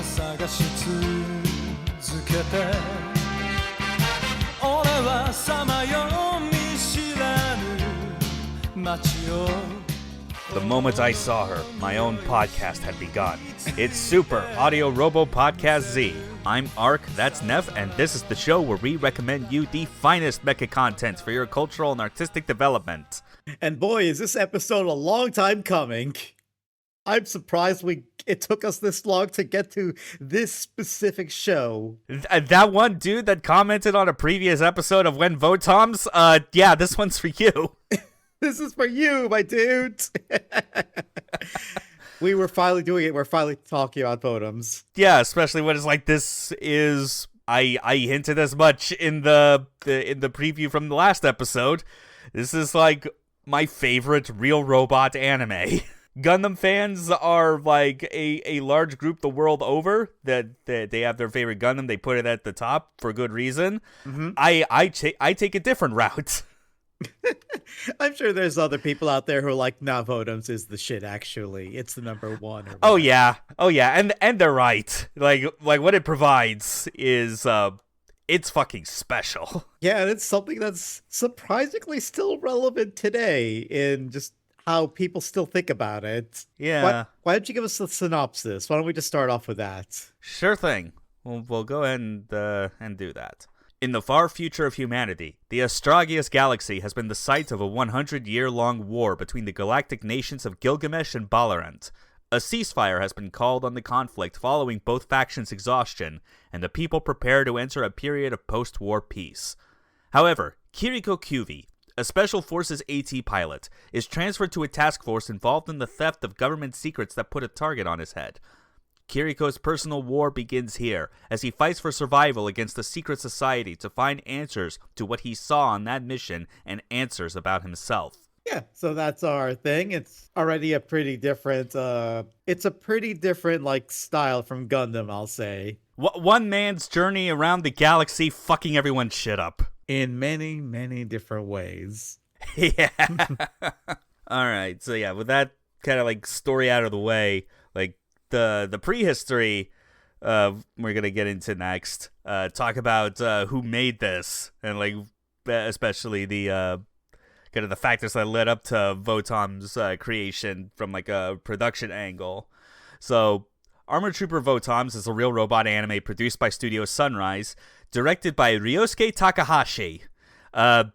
探し続けて俺はさまよ見知らぬ街を The moment I saw her, my own podcast had begun. It's Super Audio Robo Podcast Z. I'm Ark, that's Nev, and this is the show where we recommend you the finest mecha content for your cultural and artistic development. And boy, is this episode a long time coming. I'm surprised it took us this long to get to this specific show. That one dude that commented on a previous episode of When VOTOMS, yeah, this one's for you. This is for you, my dude. We were finally doing it. We're finally talking about VOTOMS. Yeah, especially when it's like this is... I hinted as much in the preview from the last episode. This is like my favorite real robot anime. Gundam fans are like a large group the world over that they have their favorite Gundam. They put it at the top for good reason. Mm-hmm. I take a different route. I'm sure there's other people out there who are like, nah, VOTOMS is the shit, actually. It's the number one. Oh, yeah. And they're right. Like what it provides is, it's fucking special. Yeah, and it's something that's surprisingly still relevant today in just how people still think about it. Yeah. Why don't you give us a synopsis? Why don't we just start off with that? Sure thing. We'll go ahead and do that. In the far future of humanity, the Astragius Galaxy has been the site of a 100-year-long war between the galactic nations of Gilgamesh and Balarant. A ceasefire has been called on the conflict following both factions' exhaustion, and the people prepare to enter a period of post-war peace. However, Kiriko Kyuvi, a Special Forces AT pilot, is transferred to a task force involved in the theft of government secrets that put a target on his head. Kiriko's personal war begins here, as he fights for survival against the secret society to find answers to what he saw on that mission and answers about himself. Yeah, so that's our thing. It's already a pretty different, like, style from Gundam, I'll say. One man's journey around the galaxy fucking everyone's shit up. In many, many different ways. Yeah. Alright, so yeah, with that kind of, like, story out of the way, like, the prehistory we're gonna get into next. Talk about who made this, and like especially the kind of the factors that led up to VOTOM's creation from like a production angle. So Armored Trooper VOTOMS is a real robot anime produced by Studio Sunrise, directed by Ryosuke Takahashi.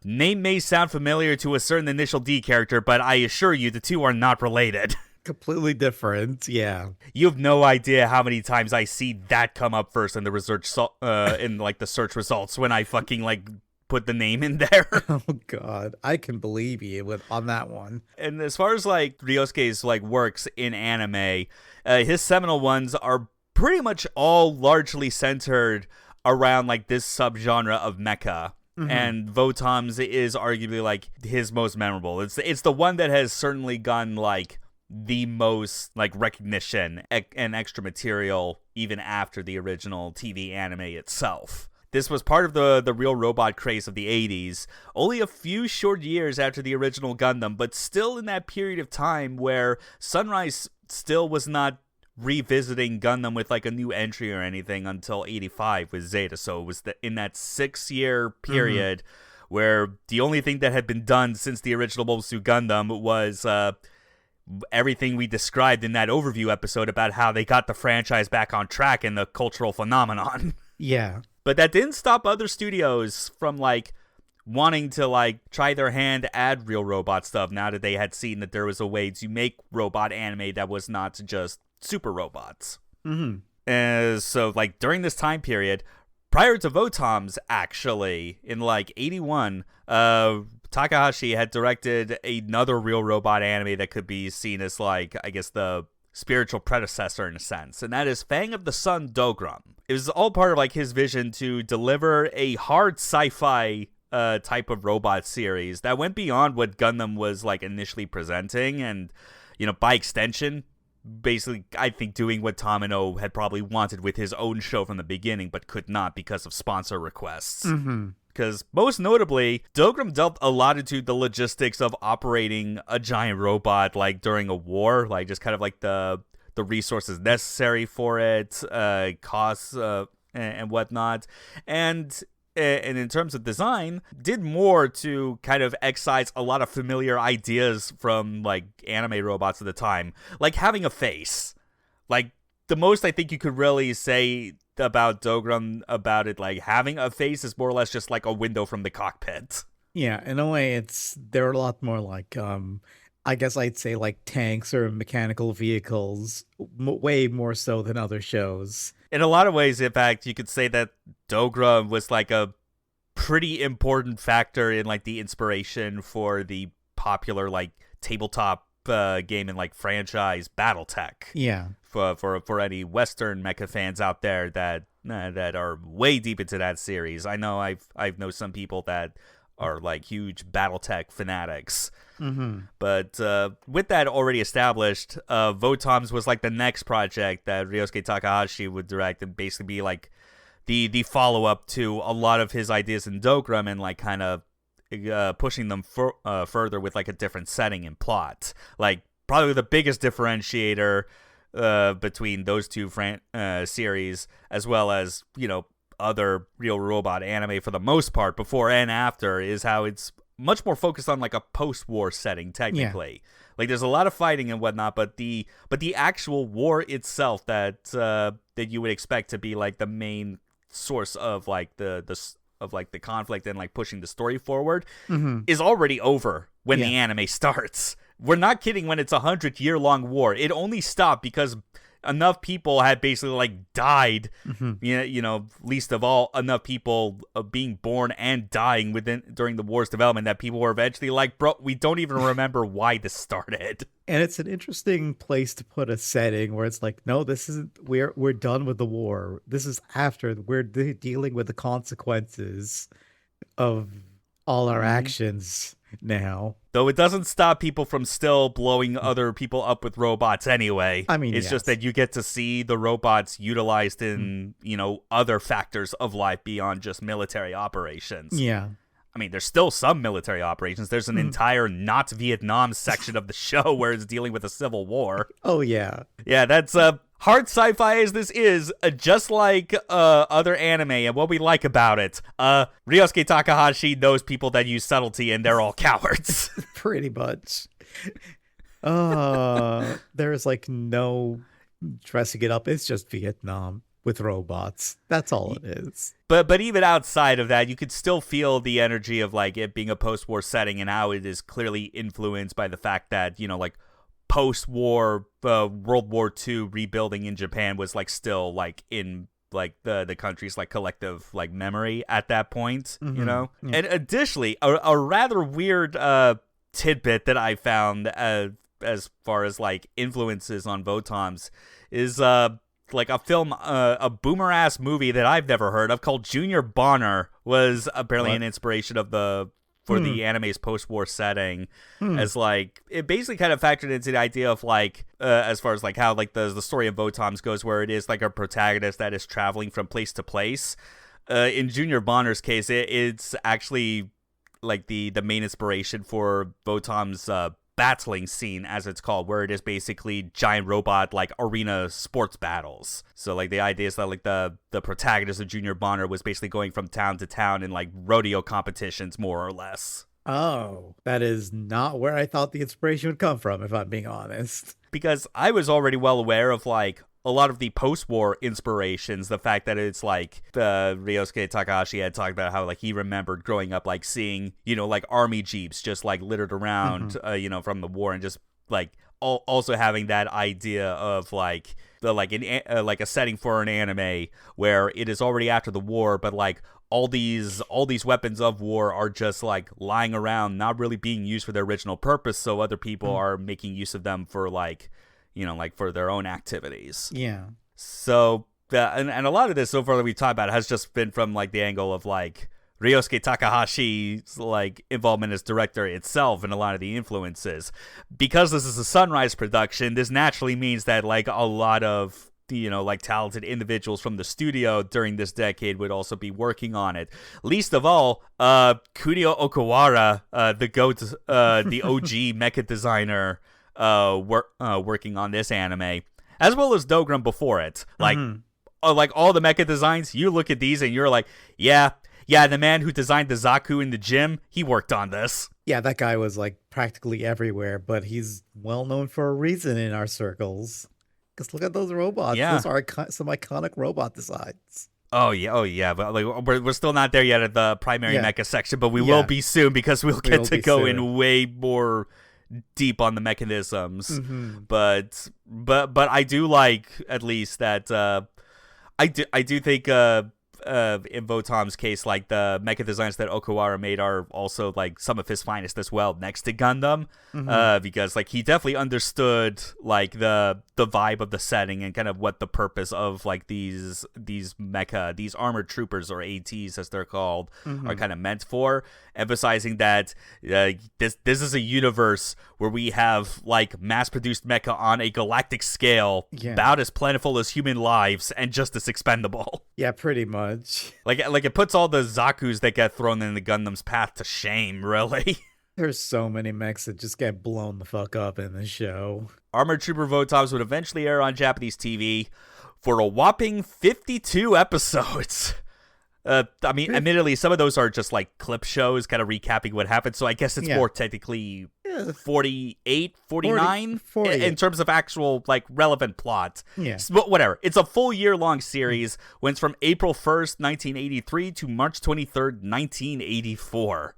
Name may sound familiar to a certain Initial D character, but I assure you the two are not related. Completely different, yeah. You have no idea how many times I see that come up first in the research, in like the search results when I fucking like put the name in there. Oh god, I can believe you on that one. And as far as like Ryosuke's like works in anime, his seminal ones are pretty much all largely centered around like this subgenre of mecha. Mm-hmm. And VOTOMS is arguably like his most memorable. It's the one that has certainly gotten like the most like recognition and extra material even after the original TV anime itself. This was part of the real robot craze of the 80s, only a few short years after the original Gundam, but still in that period of time where Sunrise still was not revisiting Gundam with like a new entry or anything until 85 with Zeta. So it was in that 6-year period where the only thing that had been done since the original Mobile Suit Gundam was everything we described in that overview episode about how they got the franchise back on track and the cultural phenomenon. Yeah. But that didn't stop other studios from like wanting to like try their hand at real robot stuff now that they had seen that there was a way to make robot anime that was not just super robots. Mm-hmm. So like during this time period, prior to VOTOMS actually, in like 81, Takahashi had directed another real robot anime that could be seen as like, I guess, the spiritual predecessor in a sense, and that is Fang of the Sun Dogram. It was all part of like his vision to deliver a hard sci-fi type of robot series that went beyond what Gundam was like initially presenting, and you know, by extension, basically I think doing what Tomino had probably wanted with his own show from the beginning but could not because of sponsor requests. Mm-hmm. Because most notably, Dogram delved a lot into the logistics of operating a giant robot like during a war, like just kind of like the the resources necessary for it, costs, and whatnot. And in terms of design, did more to kind of excise a lot of familiar ideas from like anime robots at the time, like having a face. Like the most I think you could really say about Dogram about it, like having a face, is more or less just like a window from the cockpit. Yeah, in a way, they're a lot more like I guess I'd say like tanks or mechanical vehicles, way more so than other shows. In a lot of ways, in fact, you could say that Dogram was like a pretty important factor in like the inspiration for the popular like tabletop game and like franchise BattleTech. Yeah. For any Western mecha fans out there that are way deep into that series, I know I've know some people that are like huge BattleTech fanatics. Mm-hmm. But with that already established, VOTOMS was like the next project that Ryosuke Takahashi would direct and basically be like the follow-up to a lot of his ideas in Dogram and like kind of pushing them further with like a different setting and plot. Like probably the biggest differentiator between those two series, as well as, you know, other real robot anime for the most part before and after, is how it's much more focused on like a post-war setting technically. Yeah. Like there's a lot of fighting and whatnot, but the actual war itself that you would expect to be like the main source of like the conflict and like pushing the story forward is already over when the anime starts. We're not kidding when it's 100-year-long war. It only stopped because enough people had basically like died, you know, least of all enough people being born and dying during the war's development that people were eventually like, bro, we don't even remember why this started. And it's an interesting place to put a setting where it's like, no, this isn't, we're done with the war. This is after we're dealing with the consequences of all our actions now. Though it doesn't stop people from still blowing other people up with robots anyway. I mean, it's just that you get to see the robots utilized in, you know, other factors of life beyond just military operations. Yeah. I mean, there's still some military operations. There's an entire not Vietnam section of the show where it's dealing with a civil war. Oh, yeah. Yeah, that's hard sci-fi as this is, just like other anime, and what we like about it. Ryosuke Takahashi knows people that use subtlety, and they're all cowards. Pretty much. There's like no dressing it up. It's just Vietnam with robots. That's all it is. But even outside of that, you could still feel the energy of like it being a post-war setting and how it is clearly influenced by the fact that, you know, like post-war World War II rebuilding in Japan was like still like in like the country's like collective like memory at that point, you know. And additionally, a rather weird tidbit that I found as far as like influences on VOTOMS is like a film, a boomer ass movie that I've never heard of called Junior Bonner was apparently an inspiration of for the anime's post-war setting, as like it basically kind of factored into the idea of like as far as like how like the story of VOTOMS goes, where it is like a protagonist that is traveling from place to place. In Junior Bonner's case, it's actually like the main inspiration for VOTOM's battling scene, as it's called, where it is basically giant robot like arena sports battles. So like the idea is that like the protagonist of Junior Bonner was basically going from town to town in like rodeo competitions, more or less. Oh, that is not where I thought the inspiration would come from, if I'm being honest. Because I was already well aware of like a lot of the post-war inspirations, the fact that it's like Ryosuke Takahashi had talked about how like he remembered growing up like seeing, you know, like army jeeps just like littered around you know, from the war, and just like also having that idea of like like a setting for an anime where it is already after the war, but like all these weapons of war are just like lying around, not really being used for their original purpose, so other people are making use of them for like, you know, like for their own activities. Yeah. So, and a lot of this so far that we've talked about has just been from like the angle of like Ryosuke Takahashi's like involvement as director itself and a lot of the influences. Because this is a Sunrise production, this naturally means that like a lot of, you know, like talented individuals from the studio during this decade would also be working on it. Least of all, Kunio Okawara, the GOAT, the OG mecha designer, working on this anime, as well as Dogram before it. Like, like all the mecha designs, you look at these and you're like, yeah, the man who designed the Zaku in the gym, he worked on this. Yeah, that guy was like practically everywhere, but he's well known for a reason in our circles. Because look at those robots. Yeah. Those are some iconic robot designs. Oh yeah, but like we're still not there yet at the primary mecha section, but we Yeah. will be soon because we'll We get will to be go soon. in way more deep on the mechanisms. But I do like at least that I do think in VOTOM's case, like the mecha designs that Okawara made are also like some of his finest as well, next to Gundam, because like he definitely understood like the vibe of the setting and kind of what the purpose of like these mecha, these armored troopers or ATs as they're called, are kind of meant for, emphasizing that this is a universe where we have like mass-produced mecha on a galactic scale, about as plentiful as human lives and just as expendable. Yeah, pretty much. Like it puts all the Zakus that get thrown in the Gundam's path to shame, really. There's so many mechs that just get blown the fuck up in the show. Armored Trooper VOTOMS would eventually air on Japanese TV for a whopping 52 episodes. I mean, admittedly, some of those are just like clip shows kind of recapping what happened, so I guess it's more technically 48, 49 40. in terms of actual like relevant plot. Yeah. But whatever. It's a full year-long series. Went from April 1st, 1983 to March 23rd, 1984.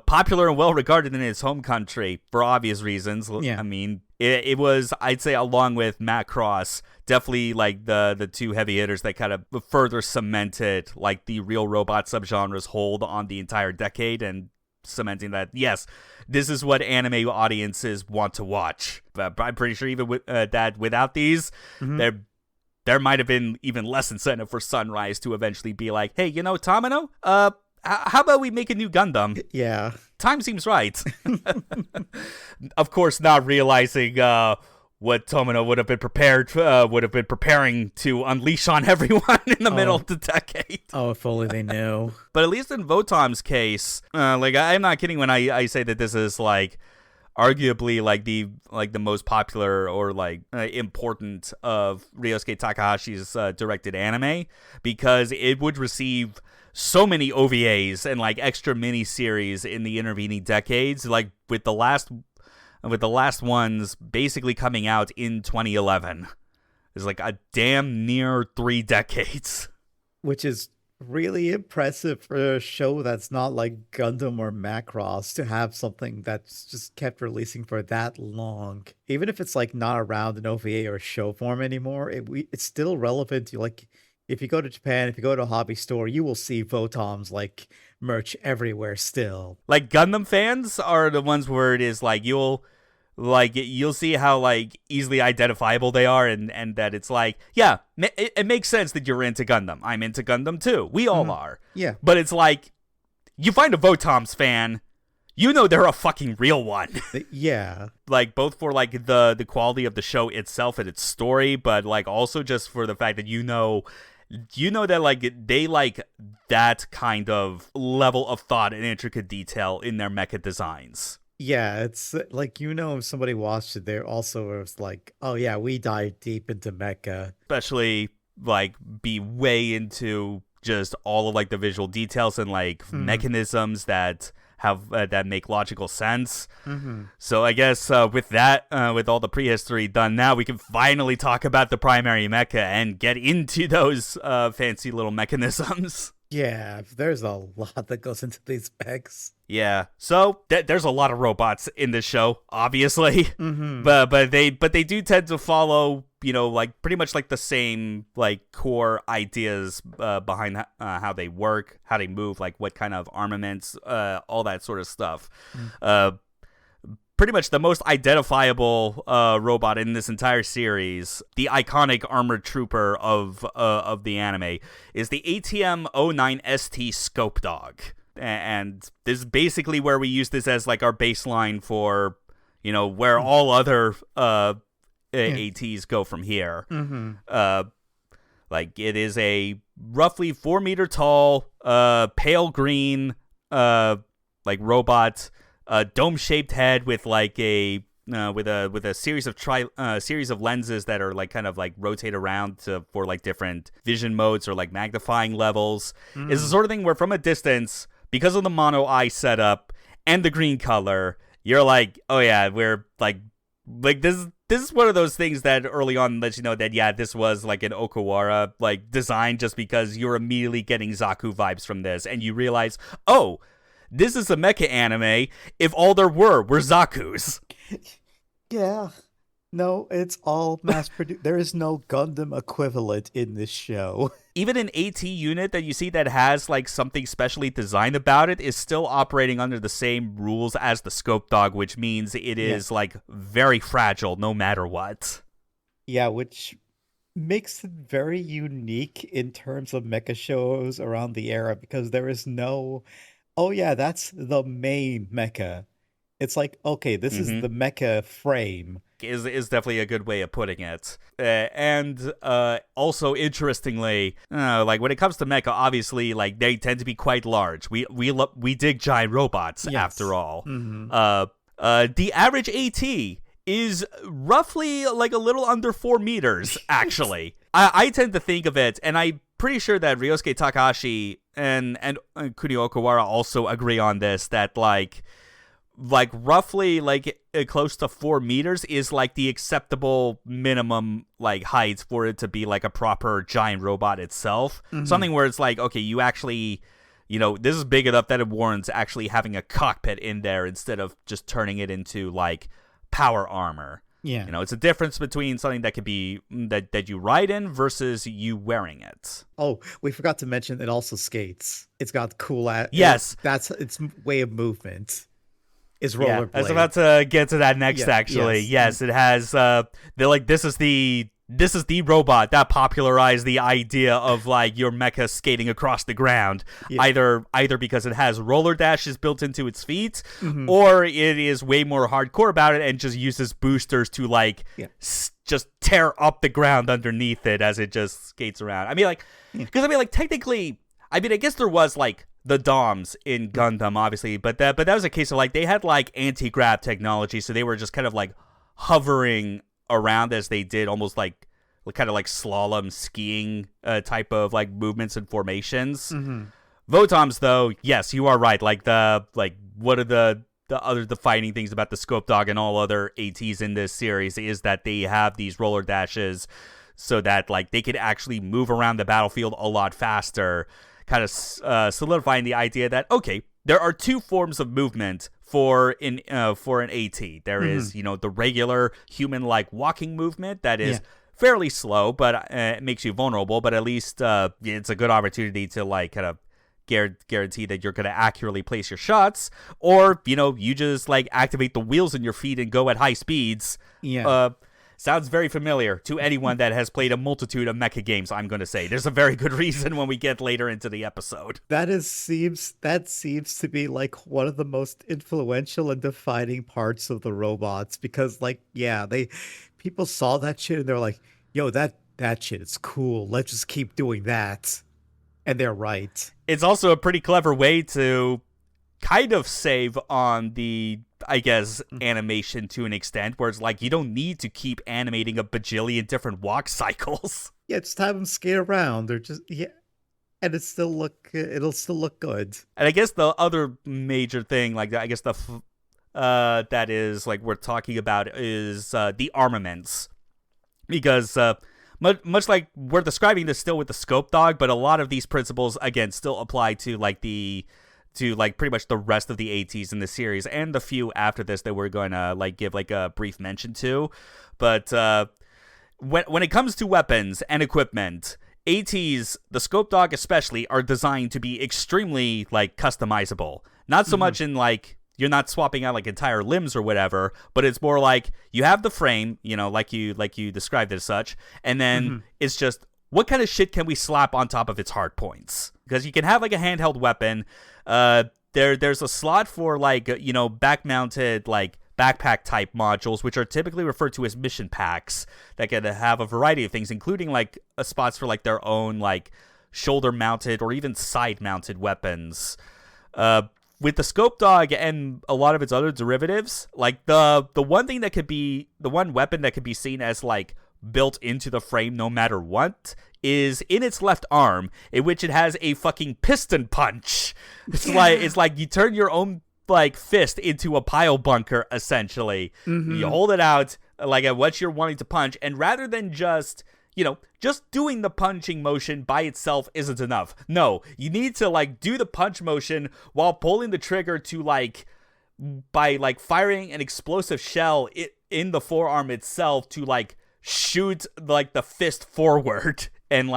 Popular and well-regarded in its home country for obvious reasons. Yeah. I mean, it was, I'd say, along with Macross, definitely like the two heavy hitters that kind of further cemented like the real robot subgenre's hold on the entire decade and cementing that, yes, this is what anime audiences want to watch. But I'm pretty sure even with that without these, there might have been even less incentive for Sunrise to eventually be like, hey, you know, Tamino, how about we make a new Gundam? Yeah. Time seems right. Of course, not realizing what Tomino would have been preparing to unleash on everyone in the middle of the decade. Oh, if only they knew. But at least in VOTOM's case, like I'm not kidding when I say that this is like arguably like the most popular or like important of Ryosuke Takahashi's directed anime, because it would receive so many OVAs and like extra mini-series in the intervening decades, like with the last ones basically coming out in 2011. It's like a damn near 3 decades. Which is really impressive for a show that's not like Gundam or Macross to have something that's just kept releasing for that long. Even if it's like not around in OVA or show form anymore, it's still relevant to like, if you go to Japan, if you go to a hobby store, you will see VOTOMs like merch everywhere still. Like Gundam fans are the ones where it is like you'll see how like easily identifiable they are, and that it's like, yeah, it makes sense that you're into Gundam. I'm into Gundam too. We all are. Yeah. But it's like, you find a VOTOMs fan, you know they're a fucking real one. Yeah. Like both for like the quality of the show itself and its story, but like also just for the fact that you know that like they like that kind of level of thought and intricate detail in their mecha designs. Yeah, it's like, you know, if somebody watched it, they're also like, oh yeah, we dive deep into mecha. Especially like be way into just all of like the visual details and like mechanisms that have that make logical sense. So I guess with that, with all the prehistory done, now we can finally talk about the primary mecha and get into those fancy little mechanisms. Yeah, there's a lot that goes into these specs. Yeah, so there's a lot of robots in this show, obviously, but they do tend to follow, you know, like pretty much like the same like core ideas behind how they work, how they move, like what kind of armaments, all that sort of stuff. Pretty much the most identifiable robot in this entire series, the iconic armored trooper of the anime, is the ATM-09ST Scope Dog. And this is basically where we use this as like our baseline for, you know, where all other ATs go from here. Like it is a roughly 4 meter tall, pale green, like robot, dome shaped head with like a with a series of lenses that are like kind of like rotate around for like different vision modes or like magnifying levels. Is the sort of thing where from a distance, because of the mono eye setup and the green color, you're like, oh yeah, we're like this is one of those things that early on lets you know that yeah, this was like an Okawara like design, just because you're immediately getting Zaku vibes from this, and you realize, oh, this is a mecha anime if all there were Zakus. Yeah. No, it's all mass produced. There is no Gundam equivalent in this show. Even an AT unit that you see that has like something specially designed about it is still operating under the same rules as the Scope Dog, which means it is like very fragile no matter what. Yeah, which makes it very unique in terms of mecha shows around the era, because there is no, oh yeah, that's the main mecha. It's like, okay, this is the mecha frame. Is definitely a good way of putting it. And also, interestingly, like when it comes to mecha, obviously, like they tend to be quite large. We dig giant robots, after all. The average AT is roughly like a little under 4 meters, actually. I tend to think of it, and I'm pretty sure that Ryosuke Takahashi and Kunio Okawara also agree on this, that like roughly like close to 4 meters is like the acceptable minimum like height for it to be like a proper giant robot itself. Something where it's like, okay, you actually, you know, this is big enough that it warrants actually having a cockpit in there instead of just turning it into like power armor. Yeah. You know, it's a difference between something that could be that you ride in versus you wearing it. Oh, we forgot to mention it also skates. It's got cool Yes. That's its way of movement. Is rollerblade. I was about to get to that next, actually. Yes, it has they're like, this is the robot that popularized the idea of like your mecha skating across the ground, either because it has roller dashes built into its feet, or it is way more hardcore about it and just uses boosters to like just tear up the ground underneath it as it just skates around. I mean, like, because I mean, like, technically, I mean, I guess there was like the DOMs in Gundam, obviously, but that was a case of like they had like anti-grav technology, so they were just kind of like hovering around as they did, almost like kind of like slalom skiing type of like movements and formations. VOTOMs, though, yes, you are right. Like what are the other defining things about the Scope Dog and all other ATs in this series is that they have these roller dashes so that like they could actually move around the battlefield a lot faster, kind of solidifying the idea that, okay, there are two forms of movement for an AT. There is, you know, the regular human-like walking movement that is fairly slow, but it makes you vulnerable. But at least it's a good opportunity to like kind of guarantee that you're going to accurately place your shots. Or, you know, you just like activate the wheels in your feet and go at high speeds. Sounds very familiar to anyone that has played a multitude of mecha games, I'm going to say. There's a very good reason when we get later into the episode. That seems to be like one of the most influential and defining parts of the robots, because like, people saw that shit and they're like, yo, that shit is cool. Let's just keep doing that. And they're right. It's also a pretty clever way to kind of save on the, I guess, animation to an extent, where it's like you don't need to keep animating a bajillion different walk cycles. Yeah, just have them skate around, or just and it'll still look good. And I guess the other major thing, like I guess that is like we're talking about is the armaments, because much like we're describing this still with the Scope Dog, but a lot of these principles again still apply to like pretty much the rest of the ATs in the series, and the few after this that we're going to like give like a brief mention to. But when it comes to weapons and equipment, ATs, the Scope Dog especially, are designed to be extremely like customizable. Not so much in like you're not swapping out like entire limbs or whatever, but it's more like you have the frame, you know, like you described it as such, and then it's just, what kind of shit can we slap on top of its hard points? Because you can have like a handheld weapon. There's a slot for like, you know, back-mounted like backpack type modules, which are typically referred to as mission packs, that can have a variety of things, including like spots for like their own like shoulder-mounted or even side-mounted weapons. with the scope dog and a lot of its other derivatives, like the one weapon that could be seen as like built into the frame no matter what is in its left arm, in which it has a fucking piston punch. It's like you turn your own like fist into a pile bunker essentially. You hold it out like at what you're wanting to punch, and rather than just doing the punching motion by itself isn't enough. No, you need to like do the punch motion while pulling the trigger to by firing an explosive shell in the forearm itself to like shoot like the fist forward and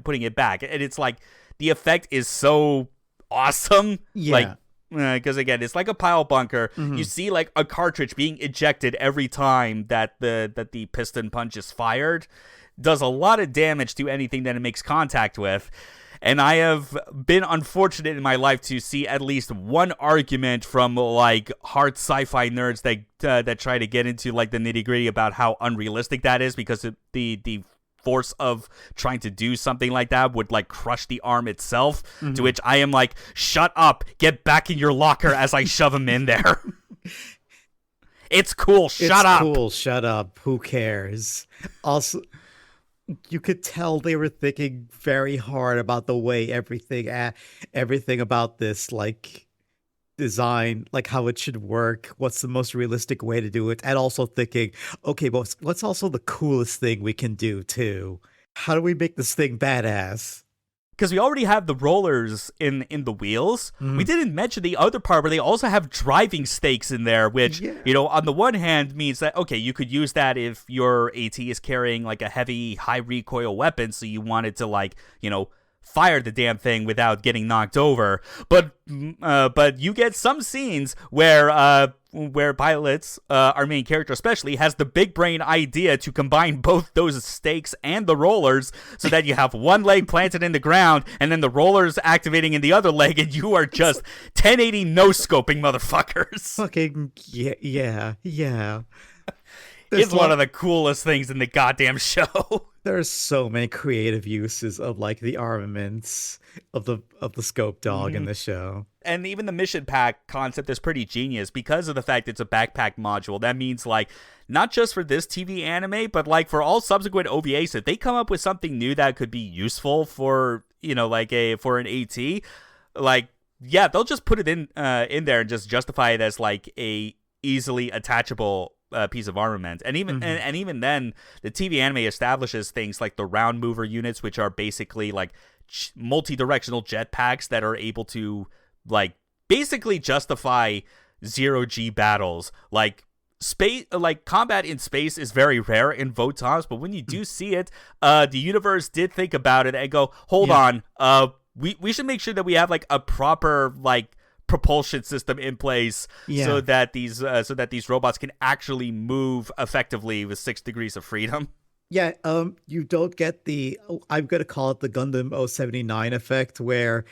putting it back. And it's like the effect is so awesome. Yeah. Because again, it's like a pile bunker. You see like a cartridge being ejected every time that the piston punch is fired. Does a lot of damage to anything that it makes contact with. And I have been unfortunate in my life to see at least one argument from like hard sci-fi nerds that try to get into like the nitty-gritty about how unrealistic that is, because the force of trying to do something like that would like crush the arm itself. To which I am like, shut up, get back in your locker as I shove him in there. It's cool, shut up. It's cool, shut up, who cares? Also, you could tell they were thinking very hard about the way everything about this like design, like how it should work, what's the most realistic way to do it, and also thinking, okay, but what's also the coolest thing we can do too? How do we make this thing badass? Because we already have the rollers in the wheels. We didn't mention the other part where they also have driving stakes in there, which, on the one hand means that, okay, you could use that if your AT is carrying like a heavy, high recoil weapon, so you wanted to fire the damn thing without getting knocked over. But you get some scenes where pilots, our main character especially, has the big brain idea to combine both those stakes and the rollers so that you have one leg planted in the ground and then the rollers activating in the other leg, and you are just 1080 no-scoping motherfuckers. Fucking yeah. It's one of the coolest things in the goddamn show. There's so many creative uses of like the armaments of the scope dog in the show. And even the mission pack concept is pretty genius because of the fact it's a backpack module. That means like not just for this TV anime, but like for all subsequent OVAs, if they come up with something new that could be useful for for an AT, they'll just put it in there and just justify it as like a easily attachable piece of armament. And even and even then, the TV anime establishes things like the round mover units, which are basically like multi-directional jetpacks that are able to like basically justify zero-G battles. Like space, like combat in space is very rare in VOTOMS, but when you do see it, the universe did think about it and go, hold on, we should make sure that we have like a proper like propulsion system in place so that these robots can actually move effectively with 6 degrees of freedom. Yeah, you don't get I'm gonna call it the Gundam 079 effect, where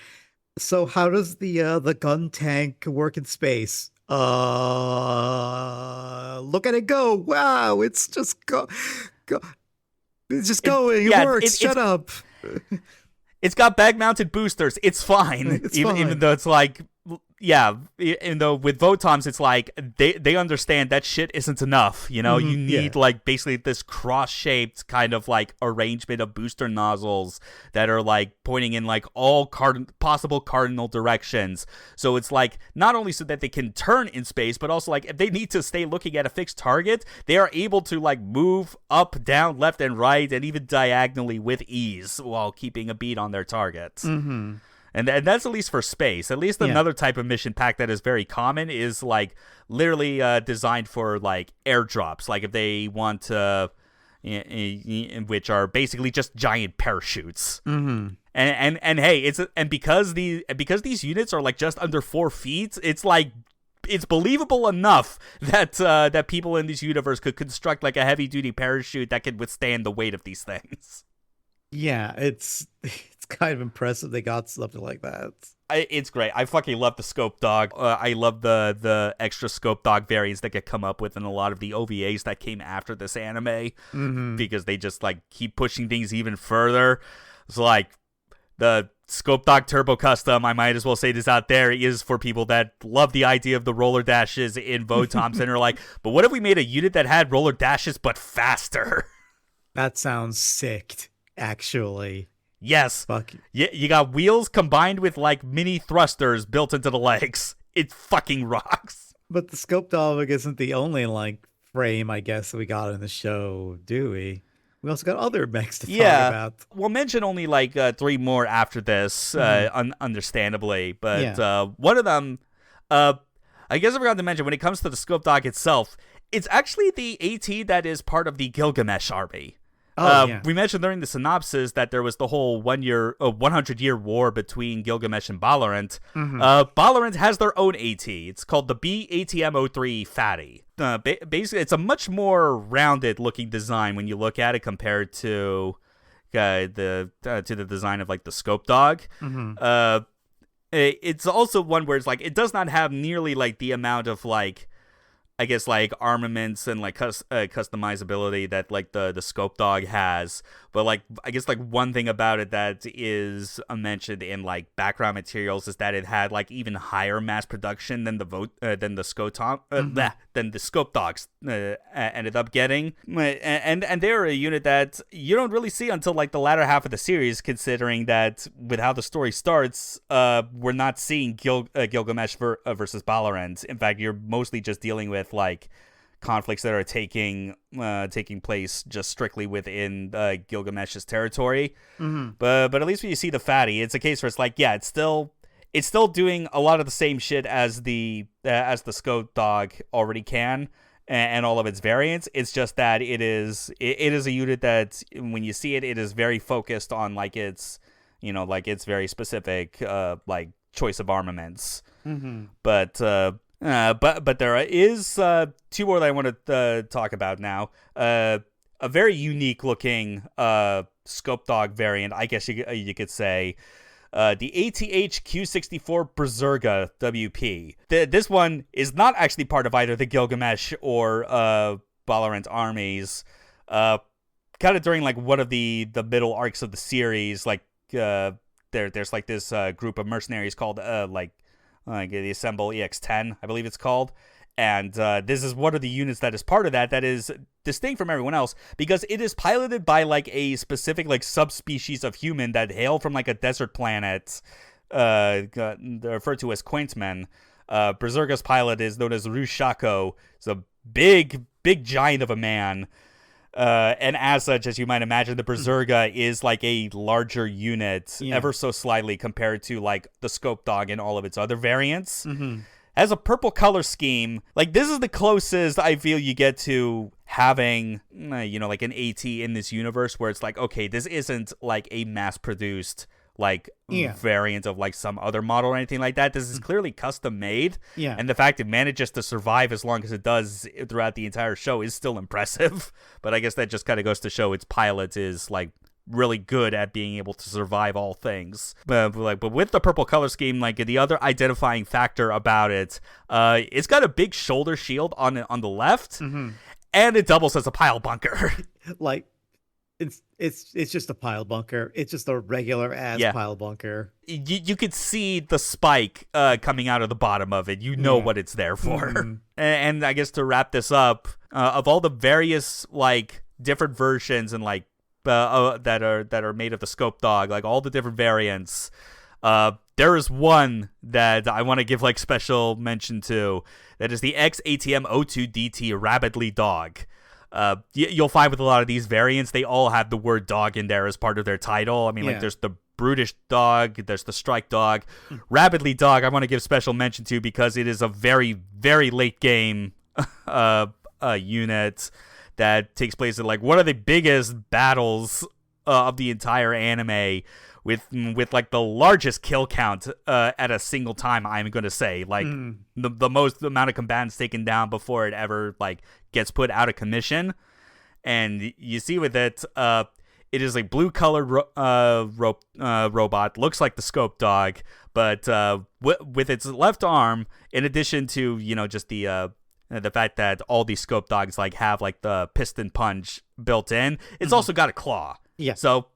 so how does the gun tank work in space? Look at it go. Wow, it's just go. It's just going. It works. Shut up. It's got bag-mounted boosters. It's fine. Even though it's like, even though with VOTOMS, it's like they understand that shit isn't enough. You need like basically this cross-shaped kind of like arrangement of booster nozzles that are like pointing in like all possible cardinal directions. So it's like not only so that they can turn in space, but also like if they need to stay looking at a fixed target, they are able to like move up, down, left, and right, and even diagonally with ease while keeping a beat on their targets. And that's at least for space. At least another type of mission pack that is very common is like literally designed for like airdrops. Like if they want to, which are basically just giant parachutes. And hey, because these units are like just under 4 feet, it's like it's believable enough that people in this universe could construct like a heavy duty parachute that could withstand the weight of these things. Yeah, it's kind of impressive they got something like that. It's great. I fucking love the scope dog. I love the extra scope dog variants that get come up with in a lot of the OVAs that came after this anime, because they just like keep pushing things even further. It's like The Scope Dog Turbo Custom, I might as well say this out there, is for people that love the idea of the roller dashes in VOTOMS and are like, but what if we made a unit that had roller dashes but faster? That sounds sick, actually. Yes. Fuck. You got wheels combined with like mini thrusters built into the legs. It fucking rocks. But the Scope Dog isn't the only like frame, I guess, that we got in the show, do we? We also got other mechs to talk about. We'll mention only like 3 more after this, understandably. But one of them, I guess I forgot to mention, when it comes to the Scope Dog itself, it's actually the AT that is part of the Gilgamesh army. We mentioned during the synopsis that there was the whole 100-year war between Gilgamesh and Balorant. Balorant has their own AT. It's called the BATM-03 Fatty. Basically, it's a much more rounded looking design when you look at it compared to the design of like the Scope Dog. It's also one where it's like it does not have nearly like the amount of like, I guess, like armaments and like customizability that like the Scope Dog has, but like I guess like one thing about it that is mentioned in like background materials is that it had like even higher mass production than the Scope Dogs ended up getting, and they're a unit that you don't really see until like the latter half of the series, considering that with how the story starts, we're not seeing Gilgamesh versus Balorant. In fact, you're mostly just dealing with like conflicts that are taking place just strictly within Gilgamesh's territory. But at least when you see the Fatty, it's a case where it's like, yeah, it's still doing a lot of the same shit as the Scope Dog already can, and all of its variants. It's just that it is a unit that when you see it, it is very focused on like its very specific like choice of armaments. But there is 2 more that I want to talk about now. A very unique looking Scope Dog variant, I guess you could say. The ATH Q64 Berserga WP. This one is not actually part of either the Gilgamesh or Balorant armies. Kind of during like one of the middle arcs of the series, like there's like this group of mercenaries called the Assemble EX-10, I believe it's called. And this is one of the units that is part of that is distinct from everyone else because it is piloted by like a specific like subspecies of human that hail from like a desert planet referred to as Quaintmen. Berserga's pilot is known as Rushako. He's a big giant of a man. And as such, as you might imagine, the Berserga is like a larger unit, ever so slightly compared to like the Scope Dog and all of its other variants. Has a purple color scheme. Like this is the closest I feel you get to having, like an AT in this universe where it's like, okay, this isn't like a mass-produced like variant of like some other model or anything like that. This is clearly custom made. And the fact it manages to survive as long as it does throughout the entire show is still impressive. But I guess that just kind of goes to show its pilot is like really good at being able to survive all things. But with the purple color scheme, like the other identifying factor about it, it's got a big shoulder shield on the left, and it doubles as a pile bunker. Like it's just a pile bunker. It's just a regular ass pile bunker. You could see the spike coming out of the bottom of it. You know what it's there for. And I guess to wrap this up, of all the various like different versions and like that are made of the Scope Dog, like all the different variants, there is one that I want to give like special mention to. That is the XATM-02DT Rabidly Dog. You'll find with a lot of these variants, they all have the word dog in there as part of their title. I mean, like there's the Brutish Dog, there's the Strike Dog. Rabidly Dog I want to give special mention to because it is a very, very late game unit that takes place in like one of the biggest battles of the entire anime, with like the largest kill count at a single time. I'm gonna say like the most amount of combatants taken down before it ever like gets put out of commission. And you see with it, it is a blue colored robot, looks like the Scope Dog, but with its left arm, in addition to just the fact that all these Scope Dogs like have like the piston punch built in, it's also got a claw. So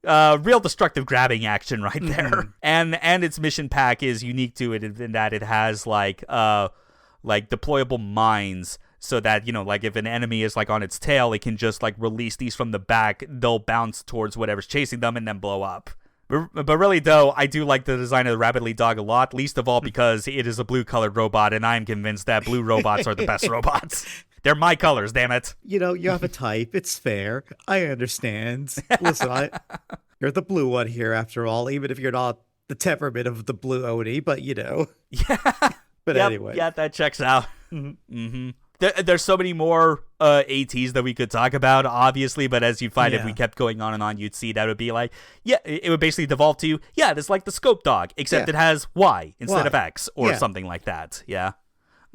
real destructive grabbing action right there. And its mission pack is unique to it in that it has like deployable mines, so that, you know, like if an enemy is like on its tail, it can just like release these from the back. They'll bounce towards whatever's chasing them and then blow up. But really, though, I do like the design of the Rabbitly Dog a lot, least of all because it is a blue-colored robot, and I'm convinced that blue robots are the best robots. They're my colors, damn it. You know, you have a type. It's fair. I understand. Listen, you're the blue one here, after all, even if you're not the temperament of the blue Oni, but you know. Yeah. But anyway. Yeah, that checks out. There's so many more ATs that we could talk about, obviously, but as you'd find, if we kept going on and on, you'd see that it would be like, it would basically devolve to, it's like the scope dog, except it has Y instead of X, or something like that. Yeah.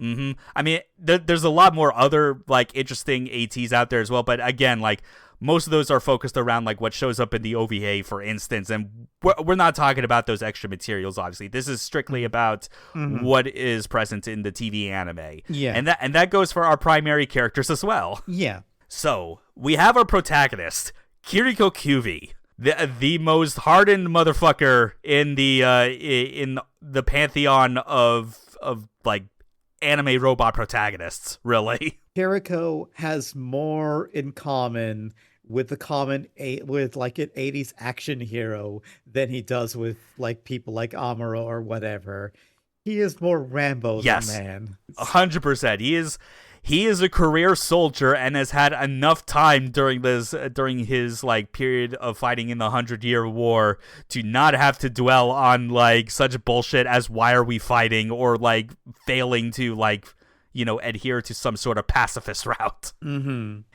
I mean, there's a lot more other, like, interesting ATs out there as well, but again, like, most of those are focused around like what shows up in the OVA, for instance, and we're not talking about those extra materials. Obviously, this is strictly about what is present in the TV anime. Yeah, and that goes for our primary characters as well. Yeah. So we have our protagonist, Kiriko Kyuvi, the most hardened motherfucker in the pantheon of like anime robot protagonists. Really. Kiriko has more in common with an 80s action hero than he does with like people like Amuro or whatever. He is more Rambo than man. 100%. He is a career soldier and has had enough time during his like period of fighting in the 100-Year War to not have to dwell on like such bullshit as why are we fighting, or like failing to like, you know, adhere to some sort of pacifist route.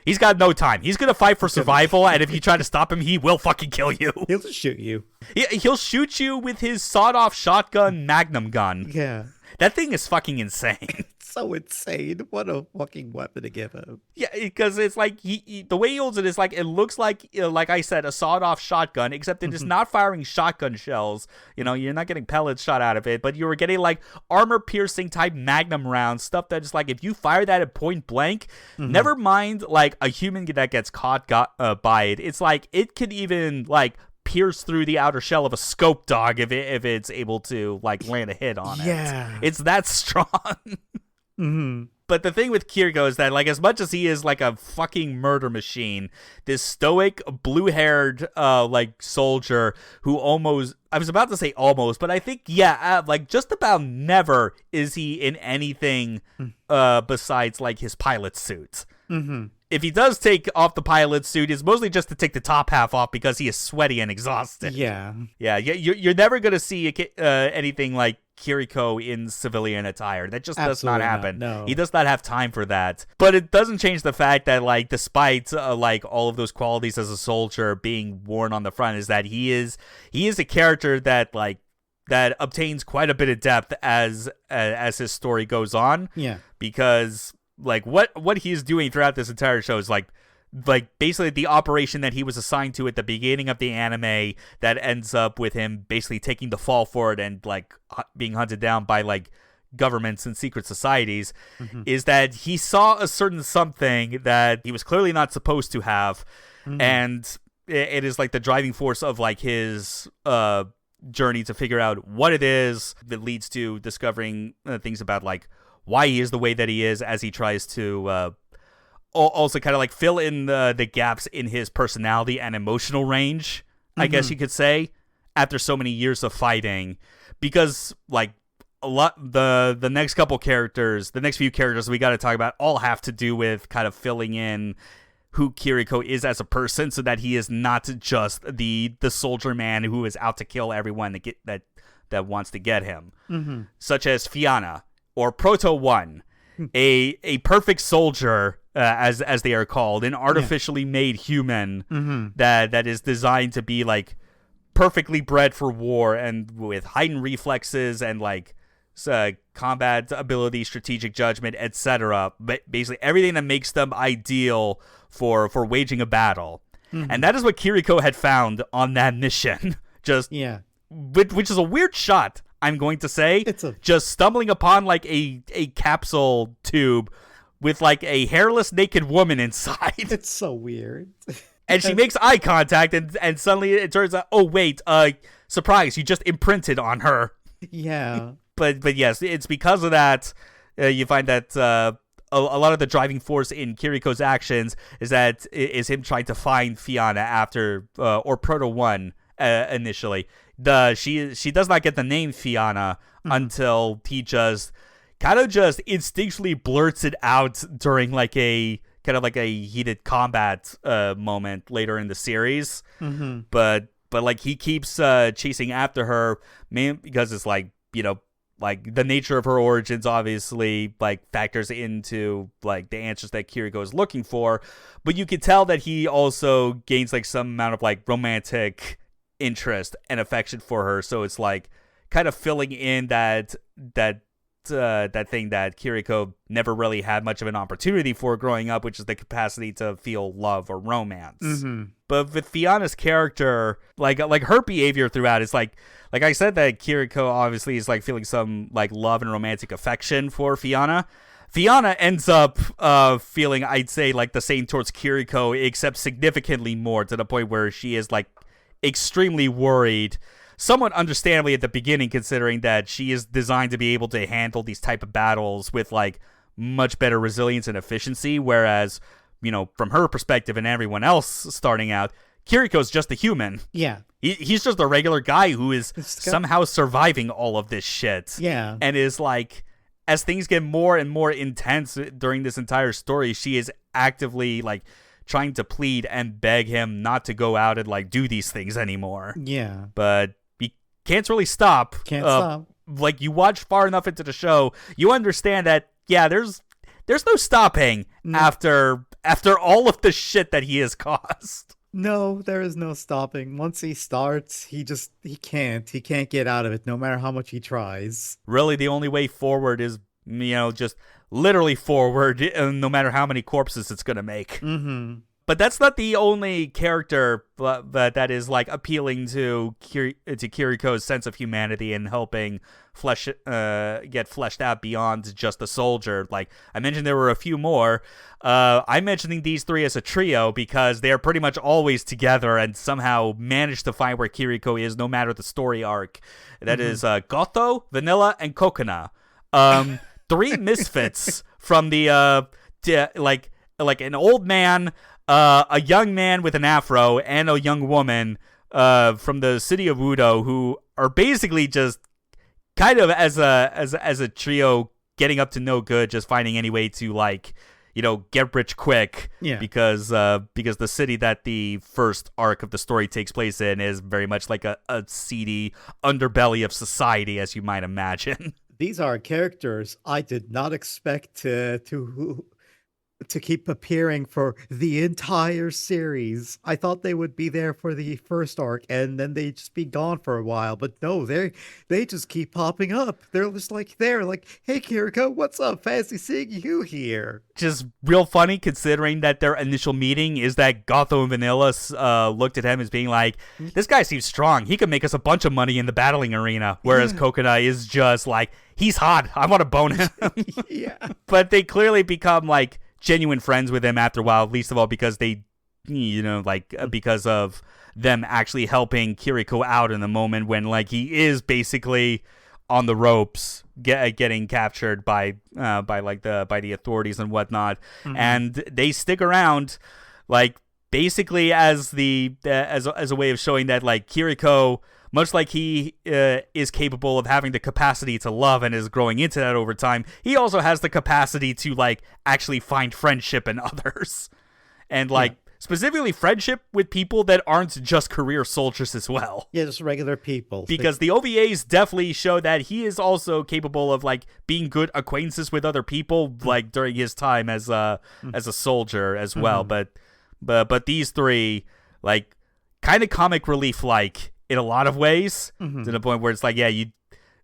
He's got no time. He's gonna fight for survival, and if you try to stop him, he will fucking kill you. He'll just shoot you. He'll shoot you with his sawed-off shotgun magnum gun. Yeah. That thing is fucking insane. So insane. What a fucking weapon to give him. Yeah, because it's like the way he holds it is like, it looks like I said, a sawed-off shotgun, except it is not firing shotgun shells. You know, you're not getting pellets shot out of it, but you were getting like armor-piercing type magnum rounds, stuff that is like, if you fire that at point blank, never mind like a human that gets caught by it. It's like it could even like pierce through the outer shell of a scope dog if it's able to like land a hit on it. Yeah, it's that strong. But the thing with Kiriko is that, like, as much as he is like a fucking murder machine, this stoic, blue-haired, like soldier who I was about to say almost, but I think like just about never is he in anything besides like his pilot suit. If he does take off the pilot suit, it's mostly just to take the top half off because he is sweaty and exhausted. Yeah. You're never gonna see anything like Kiriko in civilian attire. That just does not happen. No. He does not have time for that. But it doesn't change the fact that, like, despite like all of those qualities as a soldier being worn on the front, is that he is a character that like that obtains quite a bit of depth as his story goes on. Yeah. Because like what he's doing throughout this entire show is like basically the operation that he was assigned to at the beginning of the anime that ends up with him basically taking the fall for it and like being hunted down by like governments and secret societies, is that he saw a certain something that he was clearly not supposed to have, and it is like the driving force of like his journey to figure out what it is that leads to discovering things about like why he is the way that he is, as he tries to also kind of like fill in the gaps in his personality and emotional range, I guess you could say, after so many years of fighting. Because like a lot the next few characters we got to talk about all have to do with kind of filling in who Kiriko is as a person, so that he is not just the soldier man who is out to kill everyone that wants to get him, such as Fianna or Proto One, a perfect soldier, as they are called, an artificially made human that is designed to be like perfectly bred for war and with heightened reflexes and like combat ability, strategic judgment, etc. But basically everything that makes them ideal for waging a battle. And that is what Kiriko had found on that mission. Which is a weird shot, I'm going to say. Just stumbling upon like a capsule tube with like a hairless naked woman inside. It's so weird. And she makes eye contact, and suddenly it turns out, oh wait, surprise, you just imprinted on her. Yeah. But yes, it's because of that you find that a lot of the driving force in Kiriko's actions is him trying to find Fiona after or Proto One initially. She does not get the name Fiona until he just kind of just instinctually blurts it out during like a kind of like a heated combat moment later in the series. But like he keeps chasing after her, mainly because it's like, you know, like the nature of her origins obviously like factors into like the answers that Kiriko is looking for, but you can tell that he also gains like some amount of like romantic interest and affection for her. So it's like kind of filling in that thing that Kiriko never really had much of an opportunity for growing up, which is the capacity to feel love or romance. But with Fiona's character, like her behavior throughout is like I said, that Kiriko obviously is like feeling some like love and romantic affection for Fiona. Fiona ends up feeling, I'd say, like the same towards Kiriko, except significantly more, to the point where she is like extremely worried, somewhat understandably at the beginning, considering that she is designed to be able to handle these type of battles with like much better resilience and efficiency, whereas, you know, from her perspective and everyone else starting out, Kiriko's just a human. Yeah. He's just a regular guy who is somehow surviving all of this shit. Yeah. And is like, as things get more and more intense during this entire story, she is actively like trying to plead and beg him not to go out and like do these things anymore. Yeah. But he can't really stop. Can't stop. Like, you watch far enough into the show, you understand that, yeah, there's no stopping after all of the shit that he has caused. No, there is no stopping. Once he starts, he can't get out of it, no matter how much he tries. Really, the only way forward is, you know, just literally forward, no matter how many corpses it's gonna make. But that's not the only character that is like appealing to Kiriko's sense of humanity and helping get fleshed out beyond just a soldier. Like I mentioned, there were a few more. I'm mentioning these three as a trio because they are pretty much always together and somehow manage to find where Kiriko is, no matter the story arc. That is Goto, Vanilla, and Kokona. Three misfits from the like an old man, a young man with an afro, and a young woman from the city of Udo, who are basically just kind of as a trio getting up to no good, just finding any way to, like, you know, get rich quick. Yeah. Because the city that the first arc of the story takes place in is very much like a seedy underbelly of society, as you might imagine. These are characters I did not expect to keep appearing for the entire series. I thought they would be there for the first arc and then they'd just be gone for a while, but no, they just keep popping up. They're just like, hey Kiriko, what's up? Fancy seeing you here. Just real funny, considering that their initial meeting is that Goto and Vanilla looked at him as being like, this guy seems strong. He could make us a bunch of money in the battling arena. Whereas Kokona is just like, he's hot. I want to bone him. Yeah. But they clearly become like genuine friends with him after a while, least of all because they, you know, like because of them actually helping Kiriko out in the moment when like he is basically on the ropes, getting captured by the authorities and whatnot. And they stick around, like basically as a way of showing that like Kiriko, much like he is capable of having the capacity to love and is growing into that over time, he also has the capacity to like actually find friendship in others, and like specifically friendship with people that aren't just career soldiers as well. Yeah, just regular people. Because the OVAs definitely show that he is also capable of like being good acquaintances with other people, like during his time as a soldier as well. But these three, like, kind of comic relief like in a lot of ways, to the point where it's like, yeah, you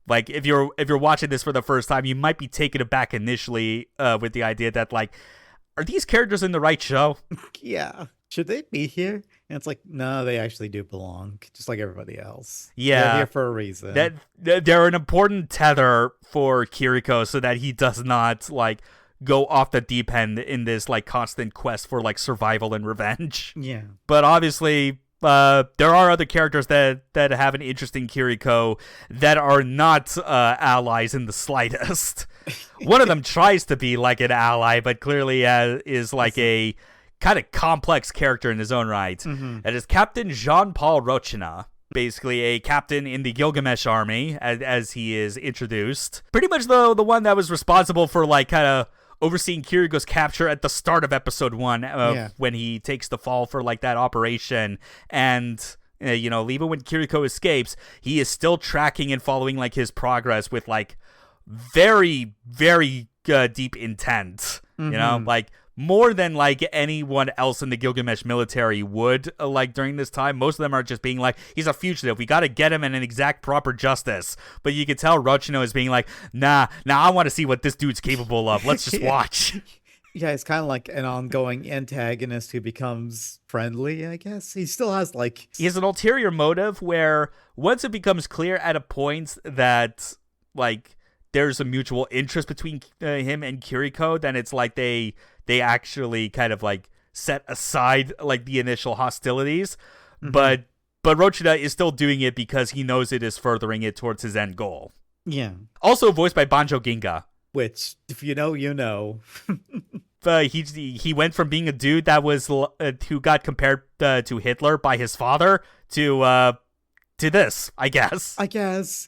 like if you're watching this for the first time, you might be taken aback initially with the idea that like, are these characters in the right show? Yeah. Should they be here? And it's like, no, they actually do belong, just like everybody else. Yeah. They're here for a reason. That they're an important tether for Kiriko so that he does not like go off the deep end in this like constant quest for like survival and revenge. Yeah. But obviously, there are other characters that have an interest in Kiriko that are not allies in the slightest. One of them tries to be like an ally, but clearly is like a kind of complex character in his own right. Mm-hmm. That is Captain Jean-Paul Rochina. Basically a captain in the Gilgamesh army, as he is introduced. Pretty much the one that was responsible for like kind of overseeing Kiriko's capture at the start of episode 1, when he takes the fall for like that operation. And even when Kiriko escapes, he is still tracking and following like his progress with like very, very deep intent. Mm-hmm. Like more than like anyone else in the Gilgamesh military would like during this time. Most of them are just being like, he's a fugitive, we gotta get him and exact proper justice. But you could tell Rochino is being like, nah, I want to see what this dude's capable of. Let's just watch. Yeah, it's kind of like an ongoing antagonist who becomes friendly, I guess. He still has like... He has an ulterior motive where once it becomes clear at a point that like there's a mutual interest between him and Kiriko, then it's like they actually kind of like set aside like the initial hostilities. Mm-hmm. But Rochida is still doing it because he knows it is furthering it towards his end goal. Yeah. Also voiced by Banjo Ginga. Which, if you know, you know. He went from being a dude that was who got compared to Hitler by his father to this, I guess.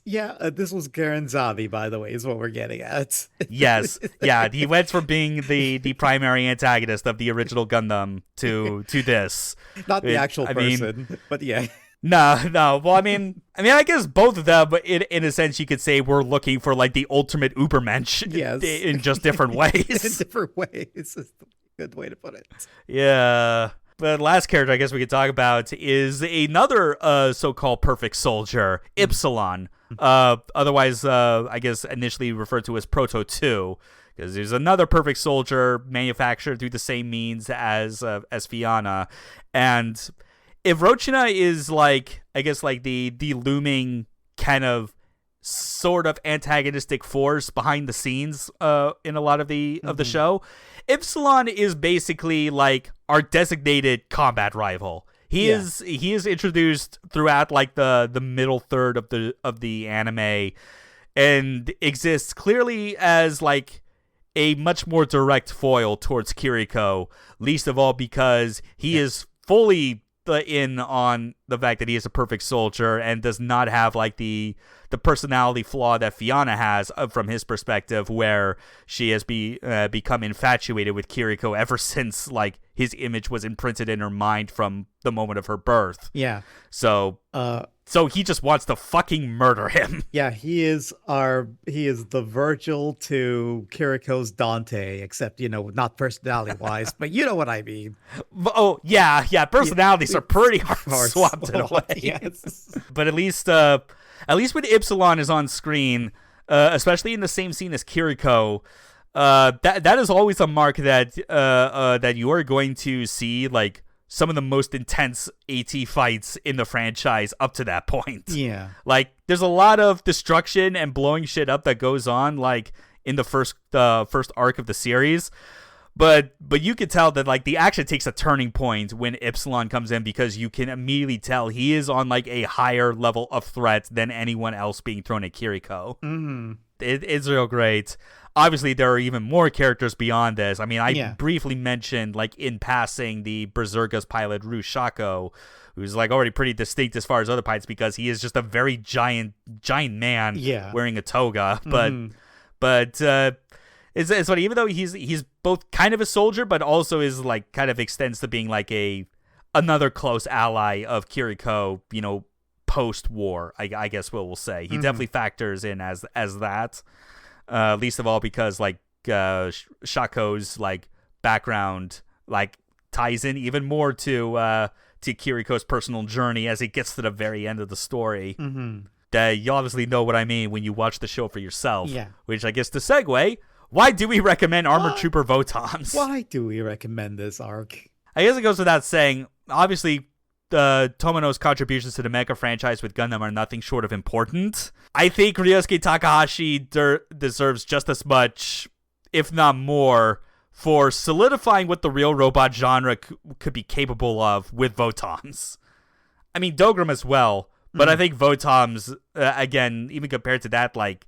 Yeah. This was Garanzavi, by the way, is what we're getting at. Yes. Yeah. He went from being the primary antagonist of the original Gundam to this. Not the actual person, but yeah. No. Well, I mean, I guess both of them, in a sense, you could say we're looking for like the ultimate Ubermensch. Yes. In just different ways. In different ways. It's a good way to put it. Yeah. But last character I guess we could talk about is another so-called perfect soldier, Ypsilon. Otherwise, I guess initially referred to as Proto 2, because there's another perfect soldier manufactured through the same means as Fianna. And if Rochina is like, I guess like the looming kind of sort of antagonistic force behind the scenes in a lot of the show, Ypsilon is basically like our designated combat rival. He is introduced throughout like the middle third of the anime, and exists clearly as like a much more direct foil towards Kiriko, least of all because he is fully in on the fact that he is a perfect soldier and does not have like the personality flaw that Fianna has from his perspective, where she has become infatuated with Kiriko ever since like his image was imprinted in her mind from the moment of her birth. Yeah. So he just wants to fucking murder him. Yeah, he is the Virgil to Kiriko's Dante, except, not personality wise, but you know what I mean. Oh, yeah, personalities are pretty hard swapped in a way. Yes. But at least when Ypsilon is on screen, especially in the same scene as Kiriko, that is always a mark that you are going to see like some of the most intense AT fights in the franchise up to that point. Yeah. Like, there's a lot of destruction and blowing shit up that goes on, like, in the first arc of the series. But you could tell that, like, the action takes a turning point when Ypsilon comes in, because you can immediately tell he is on, like, a higher level of threat than anyone else being thrown at Kiriko. Mm-hmm. It's real great. Obviously, there are even more characters beyond this. I briefly mentioned, like, in passing, the Berserker's pilot, Ryosuke, who's, like, already pretty distinct as far as other pilots, because he is just a very giant man wearing a toga. But it's funny, even though he's both kind of a soldier, but also is, like, kind of extends to being, like, another close ally of Kiriko, post-war, I guess we'll say. He definitely factors in as that. Least of all because like Shako's like background like ties in even more to Kiriko's personal journey as it gets to the very end of the story. You obviously know what I mean when you watch the show for yourself. Yeah. Which I guess to segue, why do we recommend Armored Trooper VOTOMS? Why do we recommend this arc? I guess it goes without saying. Obviously, Tomino's contributions to the mecha franchise with Gundam are nothing short of important. I think Ryosuke Takahashi deserves just as much if not more, for solidifying what the real robot genre could be capable of with VOTOMs. I mean, Dogram as well, but I think VOTOMs, again, even compared to that, like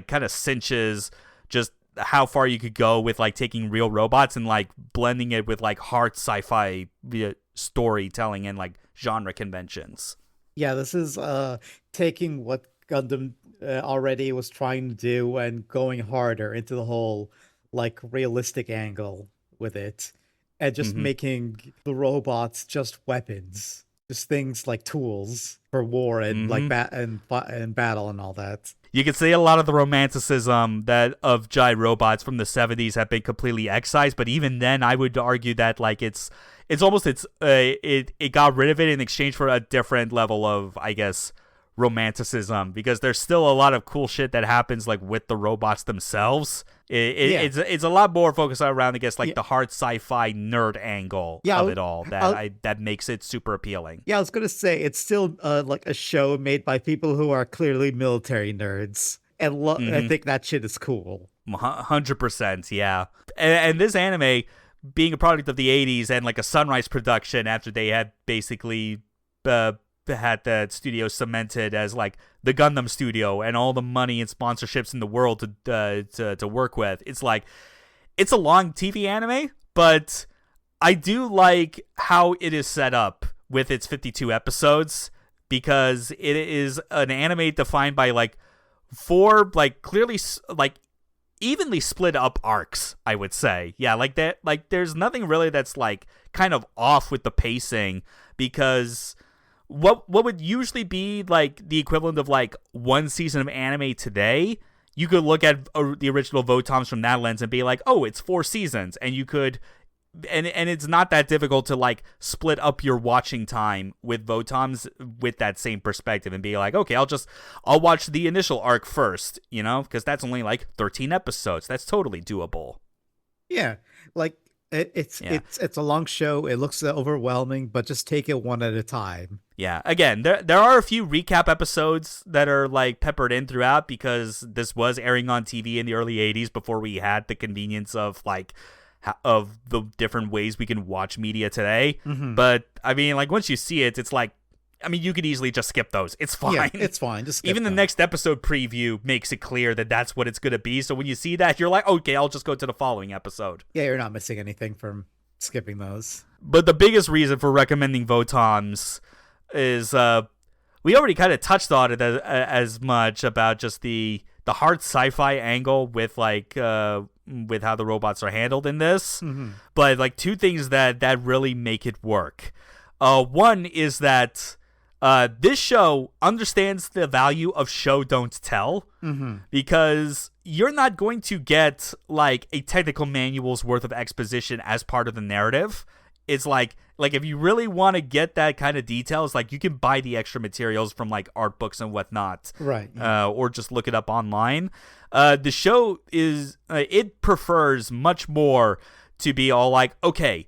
kind of cinches just how far you could go with like taking real robots and like blending it with like hard sci-fi storytelling and like genre conventions. Yeah, this is taking what Gundam already was trying to do and going harder into the whole like realistic angle with it, and just making the robots just weapons, just things like tools for war and like and battle and all that. You can see a lot of the romanticism that of Jai robots from the 70s have been completely excised, but even then I would argue that like it got rid of it in exchange for a different level of, I guess, romanticism, because there's still a lot of cool shit that happens like with the robots themselves. It's a lot more focused around, I guess, like the hard sci-fi nerd angle of it all that makes it super appealing. Yeah, I was gonna say it's still like a show made by people who are clearly military nerds, and I think that shit is cool. 100%, yeah. And this anime, being a product of the 80s and like a Sunrise production after they had basically had the studio cemented as like the Gundam studio and all the money and sponsorships in the world to work with. It's like, it's a long TV anime, but I do like how it is set up with its 52 episodes, because it is an anime defined by like 4 like clearly like evenly split up arcs, I would say. Yeah, like that, like there's nothing really that's like kind of off with the pacing, because what would usually be like the equivalent of like 1 season of anime today, you could look at the original VOTOMs from that lens and be like, oh, it's 4 seasons, and you could, and it's not that difficult to like split up your watching time with VOTOMs with that same perspective and be like, okay, I'll watch the initial arc first, you know, because that's only like 13 episodes. That's totally doable. Yeah, like it's a long show. It looks overwhelming, but just take it one at a time. Yeah, again, there are a few recap episodes that are like peppered in throughout, because this was airing on TV in the early 80s before we had the convenience of like of the different ways we can watch media today. But I mean, like once you see it, it's like, I mean, you could easily just skip those. It's fine. Yeah, it's fine. Just skip even them. The next episode preview makes it clear that that's what it's going to be. So when you see that, you're like, okay, I'll just go to the following episode. Yeah, you're not missing anything from skipping those. But the biggest reason for recommending VOTOMs is we already kind of touched on it as much about just the hard sci-fi angle with like with how the robots are handled in this. But like 2 things that really make it work. One is that this show understands the value of show don't tell, because you're not going to get like a technical manual's worth of exposition as part of the narrative. It's like if you really want to get that kind of details, like you can buy the extra materials from like art books and whatnot, right? Or just look it up online. The show is it prefers much more to be all like, okay,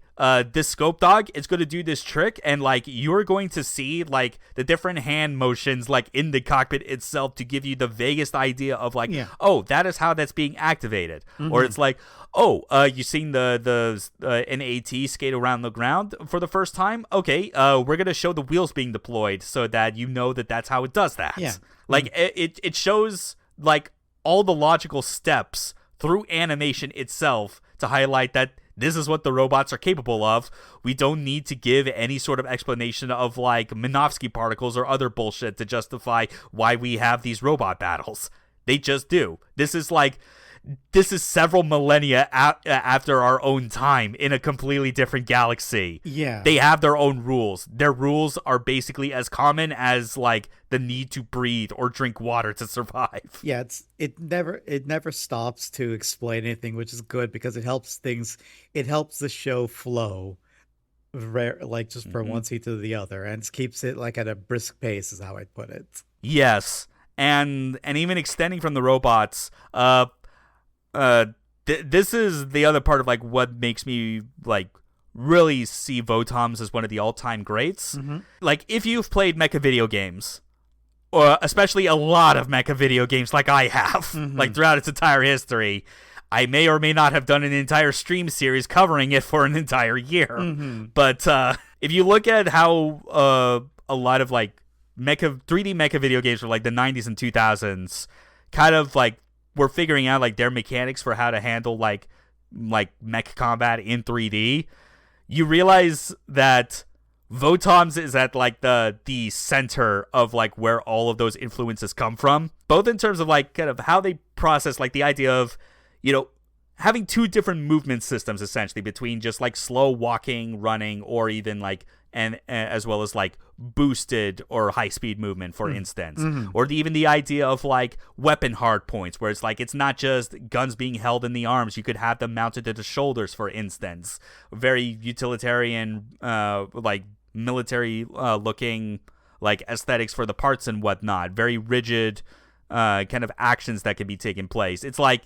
this scope dog is going to do this trick, and like you're going to see like the different hand motions like in the cockpit itself to give you the vaguest idea of like, oh, that is how that's being activated. Or it's like, oh, you seen the an AT skate around the ground for the first time? Okay, we're gonna show the wheels being deployed so that you know that that's how it does that. Yeah. Like it shows like all the logical steps through animation itself to highlight that this is what the robots are capable of. We don't need to give any sort of explanation of like Minovsky particles or other bullshit to justify why we have these robot battles. They just do. This is several millennia after our own time in a completely different galaxy. Yeah. They have their own rules. Their rules are basically as common as like the need to breathe or drink water to survive. Yeah, it never stops to explain anything, which is good because it helps the show flow like just from one seat to the other, and it keeps it like at a brisk pace is how I'd put it. Yes. And even extending from the robots, this is the other part of like what makes me like really see VOTOMs as one of the all-time greats. Like if you've played mecha video games, or especially a lot of mecha video games like I have, like throughout its entire history, I may or may not have done an entire stream series covering it for an entire year. But if you look at how a lot of like 3D mecha video games from like the 90s and 2000s kind of like were figuring out like their mechanics for how to handle like mech combat in 3D, you realize that VOTOMS is at like the center of like where all of those influences come from, both in terms of like kind of how they process like the idea of, you know, having two different movement systems essentially between just like slow walking, running, or even like and as well as like boosted or high speed movement, for instance, or even the idea of like weapon hard points, where it's like it's not just guns being held in the arms, you could have them mounted to the shoulders, for instance. Very utilitarian, like military looking like aesthetics for the parts and whatnot. Very rigid kind of actions that can be taking place. It's like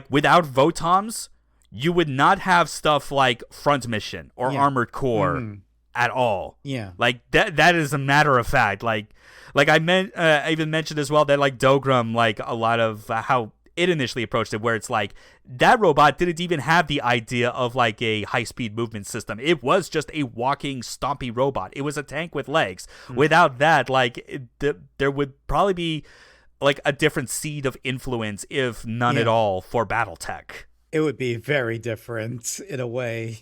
without VOTOMS, you would not have stuff like Front Mission or Armored Core at all. Yeah. Like that is a matter of fact. Like I even mentioned as well that like Dogram, like a lot of how it initially approached it, where it's like that robot didn't even have the idea of like a high-speed movement system. It was just a walking, stompy robot. It was a tank with legs. Without that, like there would probably be like a different seed of influence, if none at all, for BattleTech. It would be very different in a way.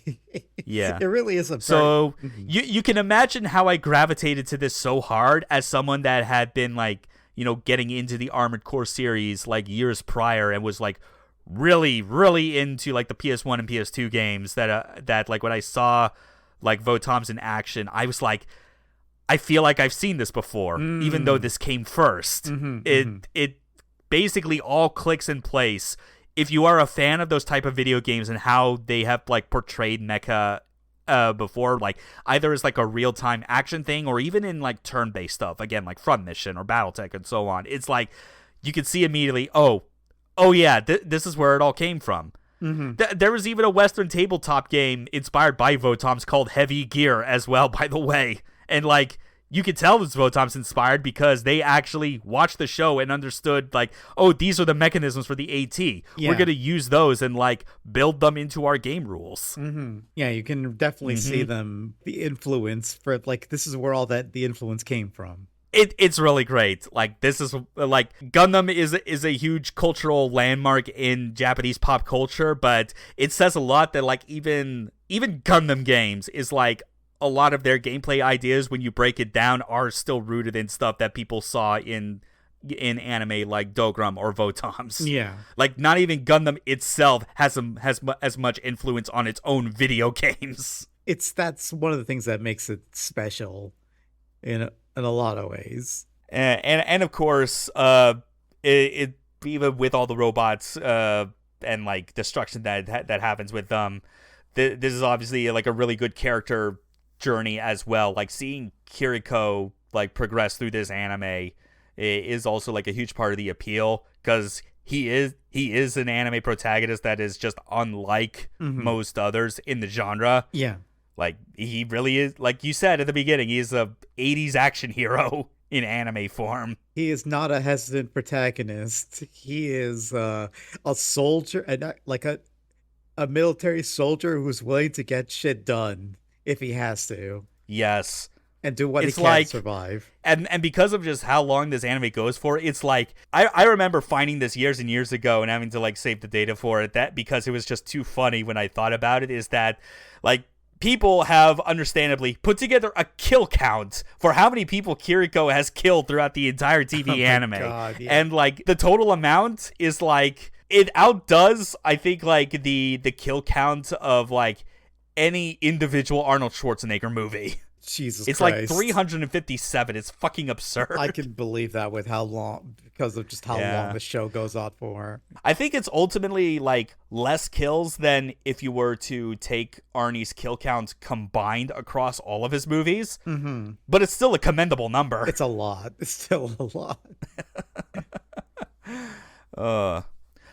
Yeah. It really is a So you can imagine how I gravitated to this so hard as someone that had been like, you know, getting into the Armored Core series like years prior and was like really, really into like the PS1 and PS2 games that like when I saw like VOTOMS in action, I was like, I feel like I've seen this before, even though this came first. It basically all clicks in place. If you are a fan of those type of video games and how they have like portrayed mecha before, like either as like a real-time action thing or even in like turn-based stuff, again, like Front Mission or BattleTech and so on, it's like you can see immediately, oh yeah, this is where it all came from. There was even a Western tabletop game inspired by VOTOMS called Heavy Gear as well, by the way. And like you could tell it's VOTOMS inspired because they actually watched the show and understood like, oh, these are the mechanisms for the AT. We're going to use those and like build them into our game rules. Yeah, you can definitely see them, the influence for like, this is where all that the influence came from. It's really great. Like this is like Gundam is a huge cultural landmark in Japanese pop culture, but it says a lot that like even Gundam games is like a lot of their gameplay ideas, when you break it down, are still rooted in stuff that people saw in anime like Dogram or VOTOMS. Yeah, like not even Gundam itself has as much influence on its own video games. That's one of the things that makes it special in a lot of ways. And of course, it even with all the robots and like destruction that happens with them, this is obviously like a really good character journey as well. Like seeing Kiriko like progress through this anime is also like a huge part of the appeal, because he is an anime protagonist that is just unlike most others in the genre. Yeah, like he really is, like you said at the beginning, he's a 80s action hero in anime form. He is not a hesitant protagonist. He is a soldier, and like a military soldier who's willing to get shit done if he has to. Yes. And do what it's he can like, to survive. And because of just how long this anime goes for, it's like I remember finding this years and years ago and having to like save the data for it, that because it was just too funny when I thought about it, is that like people have understandably put together a kill count for how many people Kiriko has killed throughout the entire TV anime. God, yeah. And like the total amount is like, it outdoes, I think, like the kill count of like any individual Arnold Schwarzenegger movie. Jesus it's Christ. Like 357. It's fucking absurd. I can believe that with how long, because of just how long the show goes on for. I think it's ultimately like less kills than if you were to take Arnie's kill count combined across all of his movies. But it's still a commendable number. It's a lot. It's still a lot.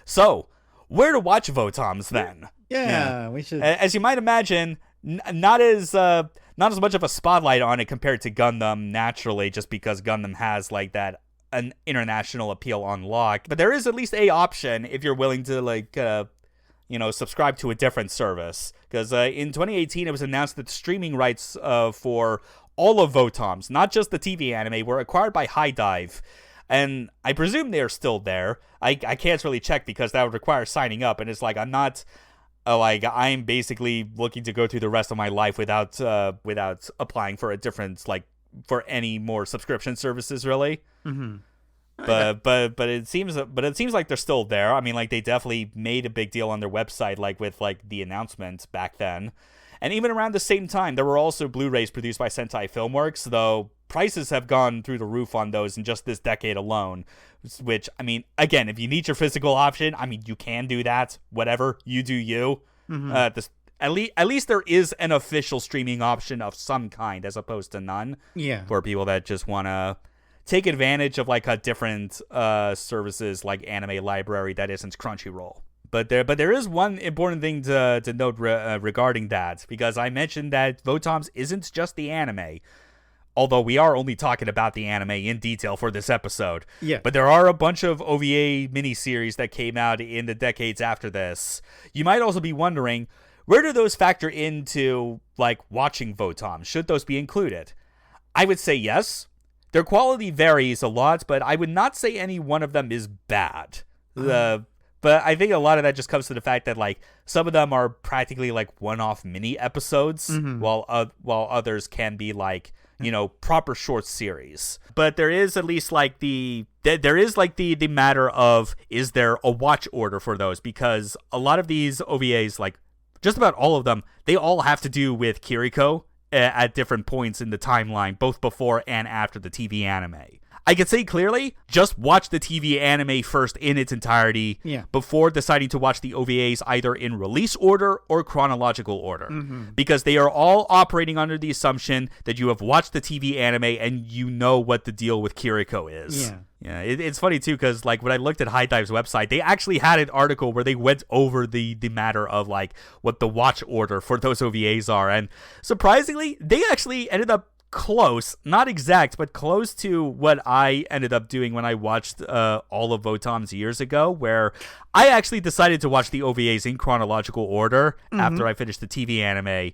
So, where to watch VOTOMS then? Yeah, we should. As you might imagine, not as much of a spotlight on it compared to Gundam, naturally, just because Gundam has like that an international appeal on lock. But there is at least a option if you're willing to like subscribe to a different service. Because in 2018, it was announced that the streaming rights for all of VOTOMS, not just the TV anime, were acquired by High Dive. And I presume they're still there. I can't really check because that would require signing up. And it's like, I'm not... I'm basically looking to go through the rest of my life without applying for a different, like, for any more subscription services, really. Mm-hmm. But it seems like they're still there. I mean, like, they definitely made a big deal on their website, like with like the announcement back then. And even around the same time, there were also Blu-rays produced by Sentai Filmworks, though prices have gone through the roof on those in just this decade alone. Which, I mean, again, if you need your physical option, I mean, you can do that. Whatever, you do you. Mm-hmm. At least there is an official streaming option of some kind, as opposed to none. Yeah. For people that just want to take advantage of like a different services like anime library that isn't Crunchyroll. But there is one important thing to note regarding that, because I mentioned that VOTOMS isn't just the anime. Although we are only talking about the anime in detail for this episode. Yeah. But there are a bunch of OVA miniseries that came out in the decades after this. You might also be wondering, where do those factor into, like, watching VOTOMS? Should those be included? I would say yes. Their quality varies a lot, but I would not say any one of them is bad. But I think a lot of that just comes to the fact that, like, some of them are practically, like, one-off mini episodes, while others can be, like, proper short series. But there is at least like the matter of, is there a watch order for those? Because a lot of these OVAs, like just about all of them, they all have to do with Kiriko at different points in the timeline, both before and after the TV anime. I can say clearly, just watch the TV anime first in its entirety before deciding to watch the OVAs either in release order or chronological order. Because they are all operating under the assumption that you have watched the TV anime and you know what the deal with Kiriko is. Yeah, it's funny too, because like when I looked at High Dive's website, they actually had an article where they went over the matter of like what the watch order for those OVAs are. And surprisingly, they actually ended up close, not exact, but close to what I ended up doing when I watched all of VOTOMS years ago, where I actually decided to watch the OVAs in chronological order after I finished the TV anime,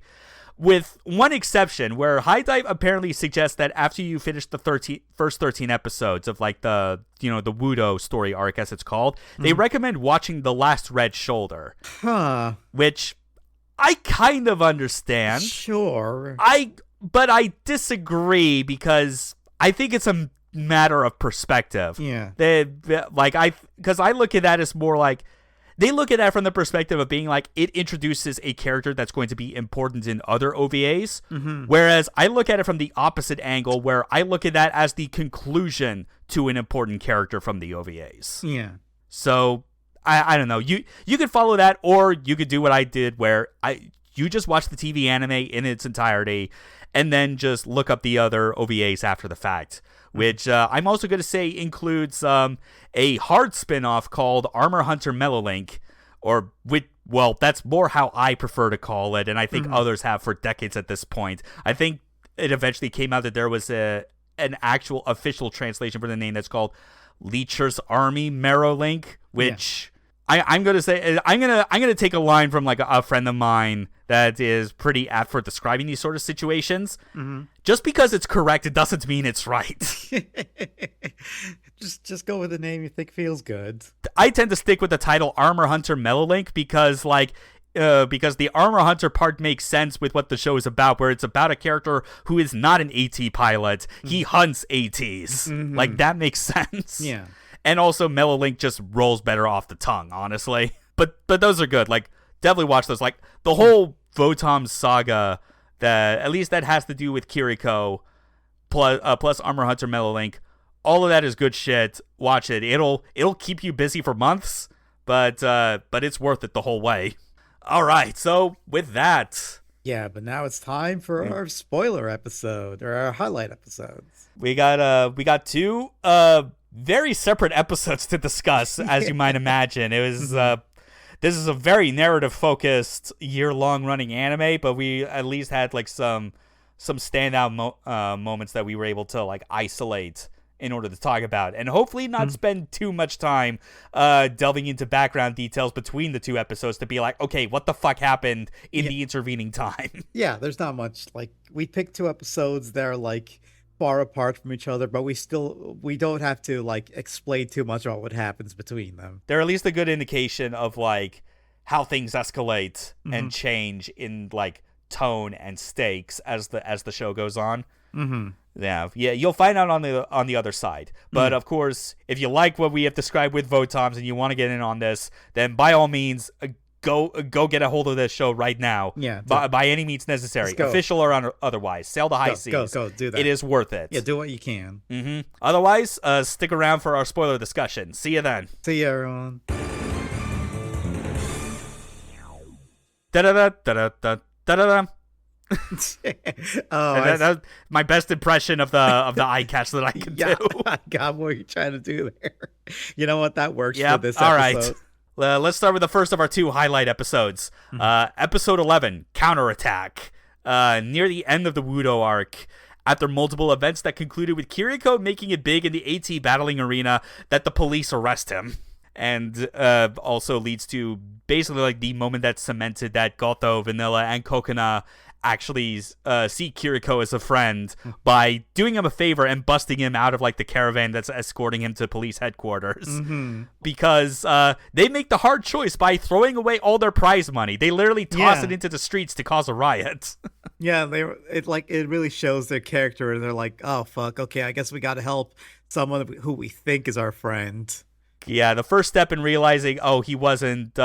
with one exception, where High Dive apparently suggests that after you finish the first 13 episodes of like the Wudo story arc, as it's called, they recommend watching The Last Red Shoulder. Which I kind of understand. Sure. But I disagree, because I think it's a matter of perspective. Yeah. Because I look at that as more like, they look at that from the perspective of being like, it introduces a character that's going to be important in other OVAs. Whereas I look at it from the opposite angle, where I look at that as the conclusion to an important character from the OVAs. Yeah. So I don't know. You could follow that, or you could do what I did, where you just watch the TV anime in its entirety, and then just look up the other OVAs after the fact, which I'm also going to say includes a hard spin-off called Armor Hunter Melolink, that's more how I prefer to call it, and I think others have for decades at this point. I think it eventually came out that there was an actual official translation for the name that's called Leecher's Army Melolink, which... I'm gonna take a line from like a friend of mine that is pretty apt for describing these sort of situations. Just because it's correct, it doesn't mean it's right. just go with the name you think feels good. I tend to stick with the title Armor Hunter Melolink because the Armor Hunter part makes sense with what the show is about, where it's about a character who is not an AT pilot. He hunts ATs. Like, that makes sense. Yeah. And also, Melolink just rolls better off the tongue, honestly. But those are good. Like, definitely watch those. Like, the whole VOTOMS saga, at least that has to do with Kiriko, plus Armor Hunter Melolink. All of that is good shit. Watch it. It'll keep you busy for months, but it's worth it the whole way. All right. So with that, yeah. But now it's time for our spoiler episode, or our highlight episodes. We got two very separate episodes to discuss, as you might imagine. It was this is a very narrative focused year-long running anime, but we at least had like some standout moments that we were able to like isolate in order to talk about, and hopefully not spend too much time delving into background details between the two episodes to be like, okay, what the fuck happened in the intervening time? Yeah, there's not much. Like, we picked two episodes that are like far apart from each other, but we don't have to like explain too much about what happens between them. They're at least a good indication of like how things escalate and change in like tone and stakes as the show goes on. Yeah, you'll find out on the other side. But of course, if you like what we have described with VOTOMS and you want to get in on this, then by all means, go get a hold of this show right now. Yeah, by any means necessary, official or otherwise. Sail the high seas. Go, do that. It is worth it. Yeah, do what you can. Otherwise, stick around for our spoiler discussion. See you then. See you, everyone. Da da da da da da da. That's my best impression of the eye catch that I can do. I got what you're trying to do there. You know what? That works for this all episode. Right. Let's start with the first of our two highlight episodes. Episode 11, Counterattack. Near the end of the Wudo arc, after multiple events that concluded with Kiriko making it big in the AT battling arena, that the police arrest him. And also leads to basically like the moment that cemented that Goto, Vanilla, and Kokona actually see Kiriko as a friend by doing him a favor and busting him out of like the caravan that's escorting him to police headquarters. Because they make the hard choice by throwing away all their prize money. They literally toss it into the streets to cause a riot. Yeah, it really shows their character, and they're like, oh fuck, okay, I guess we gotta help someone who we think is our friend. Yeah, the first step in realizing, oh, he wasn't,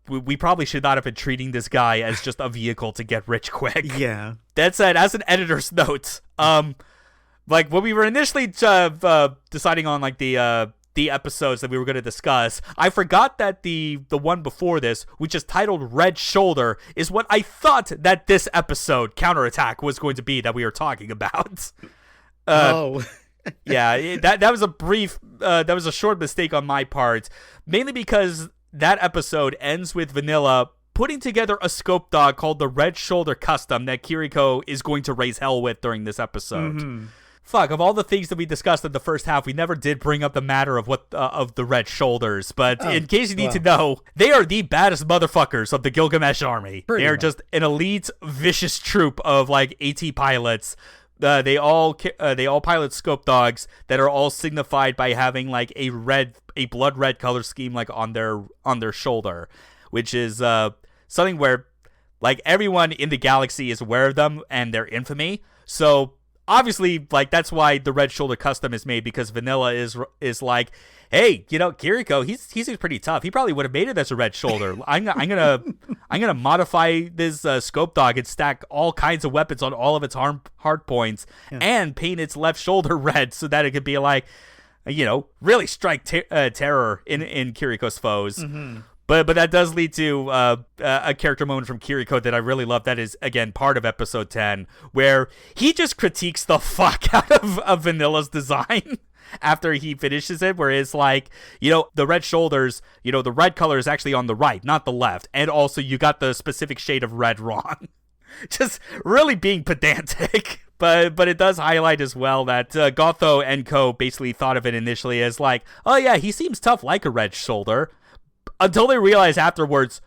we probably should not have been treating this guy as just a vehicle to get rich quick. Yeah. That said, as an editor's note, like when we were initially deciding on like the episodes that we were going to discuss, I forgot that the one before this, which is titled Red Shoulder, is what I thought that this episode, Counterattack, was going to be that we were talking about. Yeah, that was a short mistake on my part, mainly because that episode ends with Vanilla putting together a scope dog called the Red Shoulder Custom that Kiriko is going to raise hell with during this episode. Fuck, of all the things that we discussed in the first half, we never did bring up the matter of what of the Red Shoulders, but in case you need to know, they are the baddest motherfuckers of the Gilgamesh army. They are just an elite, vicious troop of like AT pilots. They all pilot scope dogs that are all signified by having like a blood red color scheme like on their shoulder, which is something where like everyone in the galaxy is aware of them and their infamy. So obviously, like that's why the Red Shoulder Custom is made, because Vanilla is like, hey, you know, Kiriko, he seems pretty tough. He probably would have made it as a Red Shoulder. I'm gonna modify this scope dog and stack all kinds of weapons on all of its hard points and paint its left shoulder red so that it could be like, you know, really strike terror in Kiriko's foes. But that does lead to a character moment from Kiriko that I really love. That is, again, part of episode 10, where he just critiques the fuck out of Vanilla's design after he finishes it, where it's like, you know, the red shoulders, you know, the red color is actually on the right, not the left. And also you got the specific shade of red wrong. Just really being pedantic. But it does highlight as well that Gotho and Co. basically thought of it initially as like, oh yeah, he seems tough like a red shoulder. Until they realize afterwards,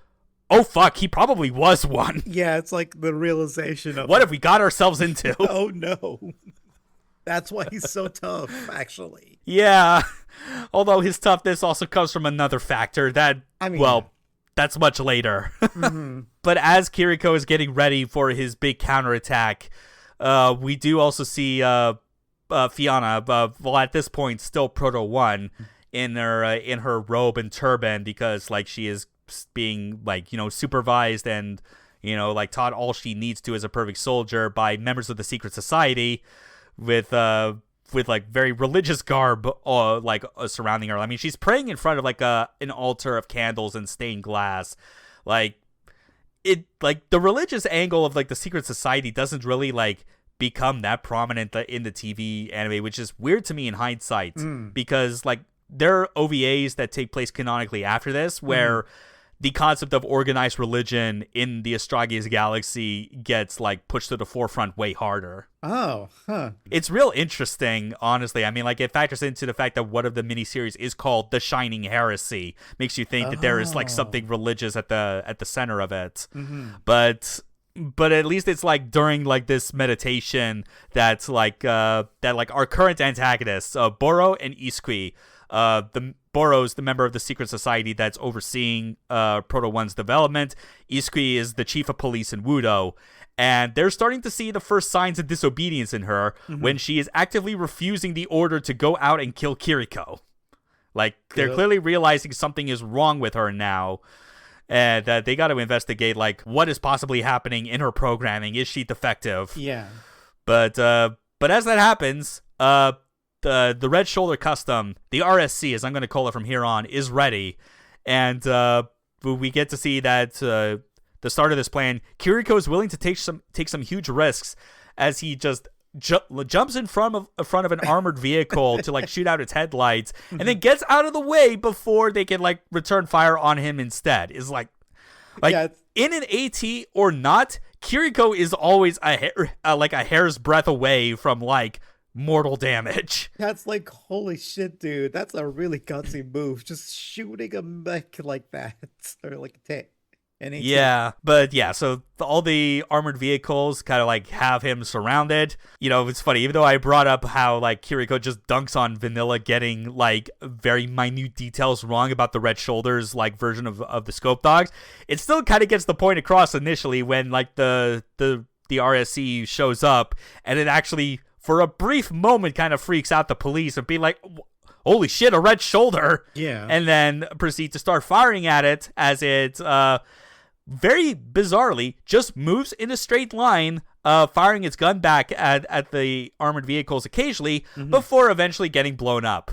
oh fuck, he probably was one. Yeah, it's like the realization of what have we got ourselves into? Oh no. That's why he's so tough, actually. Yeah. Although his toughness also comes from another factor that, well, that's much later. But as Kiriko is getting ready for his big counterattack, we do also see Fiona, well, at this point, still Proto 1, in her robe and turban, because like she is being like, you know, supervised and, you know, like taught all she needs to as a perfect soldier by members of the secret society with like very religious garb surrounding her. I mean, she's praying in front of like an altar of candles and stained glass. Like it, like the religious angle of like the secret society doesn't really like become that prominent in the TV anime, which is weird to me in hindsight, because like there are OVAs that take place canonically after this where the concept of organized religion in the Astragalus galaxy gets like pushed to the forefront way harder. Oh, huh. It's real interesting, honestly. I mean, like, it factors into the fact that one of the miniseries is called The Shining Heresy. Makes you think that there is like something religious at the center of it. But at least it's like during like this meditation that's like that like our current antagonists, Boro and Isqui, the Boro's the member of the secret society that's overseeing Proto One's development. Isqui is the chief of police in Wudo. And they're starting to see the first signs of disobedience in her when she is actively refusing the order to go out and kill Kiriko. Like, they're clearly realizing something is wrong with her now. And that they got to investigate, like, what is possibly happening in her programming. Is she defective? Yeah. But as that happens, the Red Shoulder Custom, the RSC, as I'm going to call it from here on, is ready. And we get to see that the start of this plan, Kiriko is willing to take some huge risks as he just jumps in front of an armored vehicle to like shoot out its headlights, and then gets out of the way before they can like return fire on him instead. Is like in an AT or not, Kiriko is always a hair's breadth away from like mortal damage. That's like, holy shit, dude. That's a really gutsy move. Just shooting a mech like that. Or like a tank. Yeah, but yeah, so all the armored vehicles kind of like have him surrounded. You know, it's funny, even though I brought up how like Kiriko just dunks on Vanilla getting like very minute details wrong about the Red Shoulders like version of the Scope Dogs, it still kind of gets the point across initially when like the RSC shows up, and it actually for a brief moment kind of freaks out the police and be like, holy shit, a red shoulder. Yeah. And then proceed to start firing at it as it very bizarrely just moves in a straight line, firing its gun back at the armored vehicles occasionally before eventually getting blown up.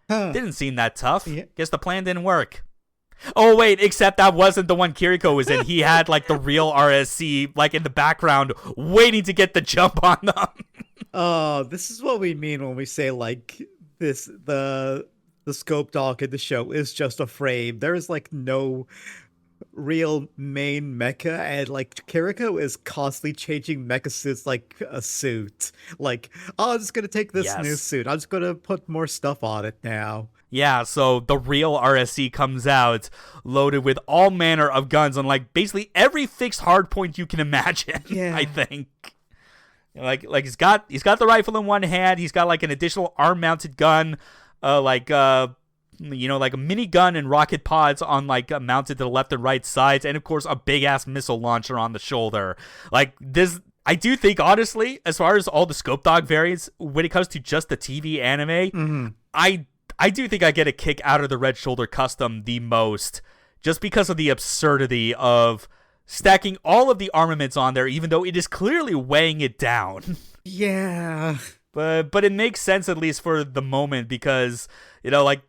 Didn't seem that tough. Yeah. Guess the plan didn't work. Oh wait, except that wasn't the one Kiriko was in. He had like the real RSC like in the background waiting to get the jump on them. Oh, this is what we mean when we say like this the scope dog in the show is just a frame. There is like no real main mecha, and like Kiriko is constantly changing mecha suits like a suit. Like, oh, I'm just gonna take this new suit. I'm just gonna put more stuff on it now. Yeah, so the real RSC comes out loaded with all manner of guns on like basically every fixed hardpoint you can imagine. Yeah. I think. Like he's got the rifle in one hand, he's got like an additional arm mounted gun, like a mini gun and rocket pods on like mounted to the left and right sides, and of course a big ass missile launcher on the shoulder. Like this, I do think honestly, as far as all the Scope Dog variants, when it comes to just the TV anime, I do think I get a kick out of the Red Shoulder Custom the most, just because of the absurdity of stacking all of the armaments on there, even though it is clearly weighing it down. Yeah. But it makes sense, at least for the moment, because, you know, like,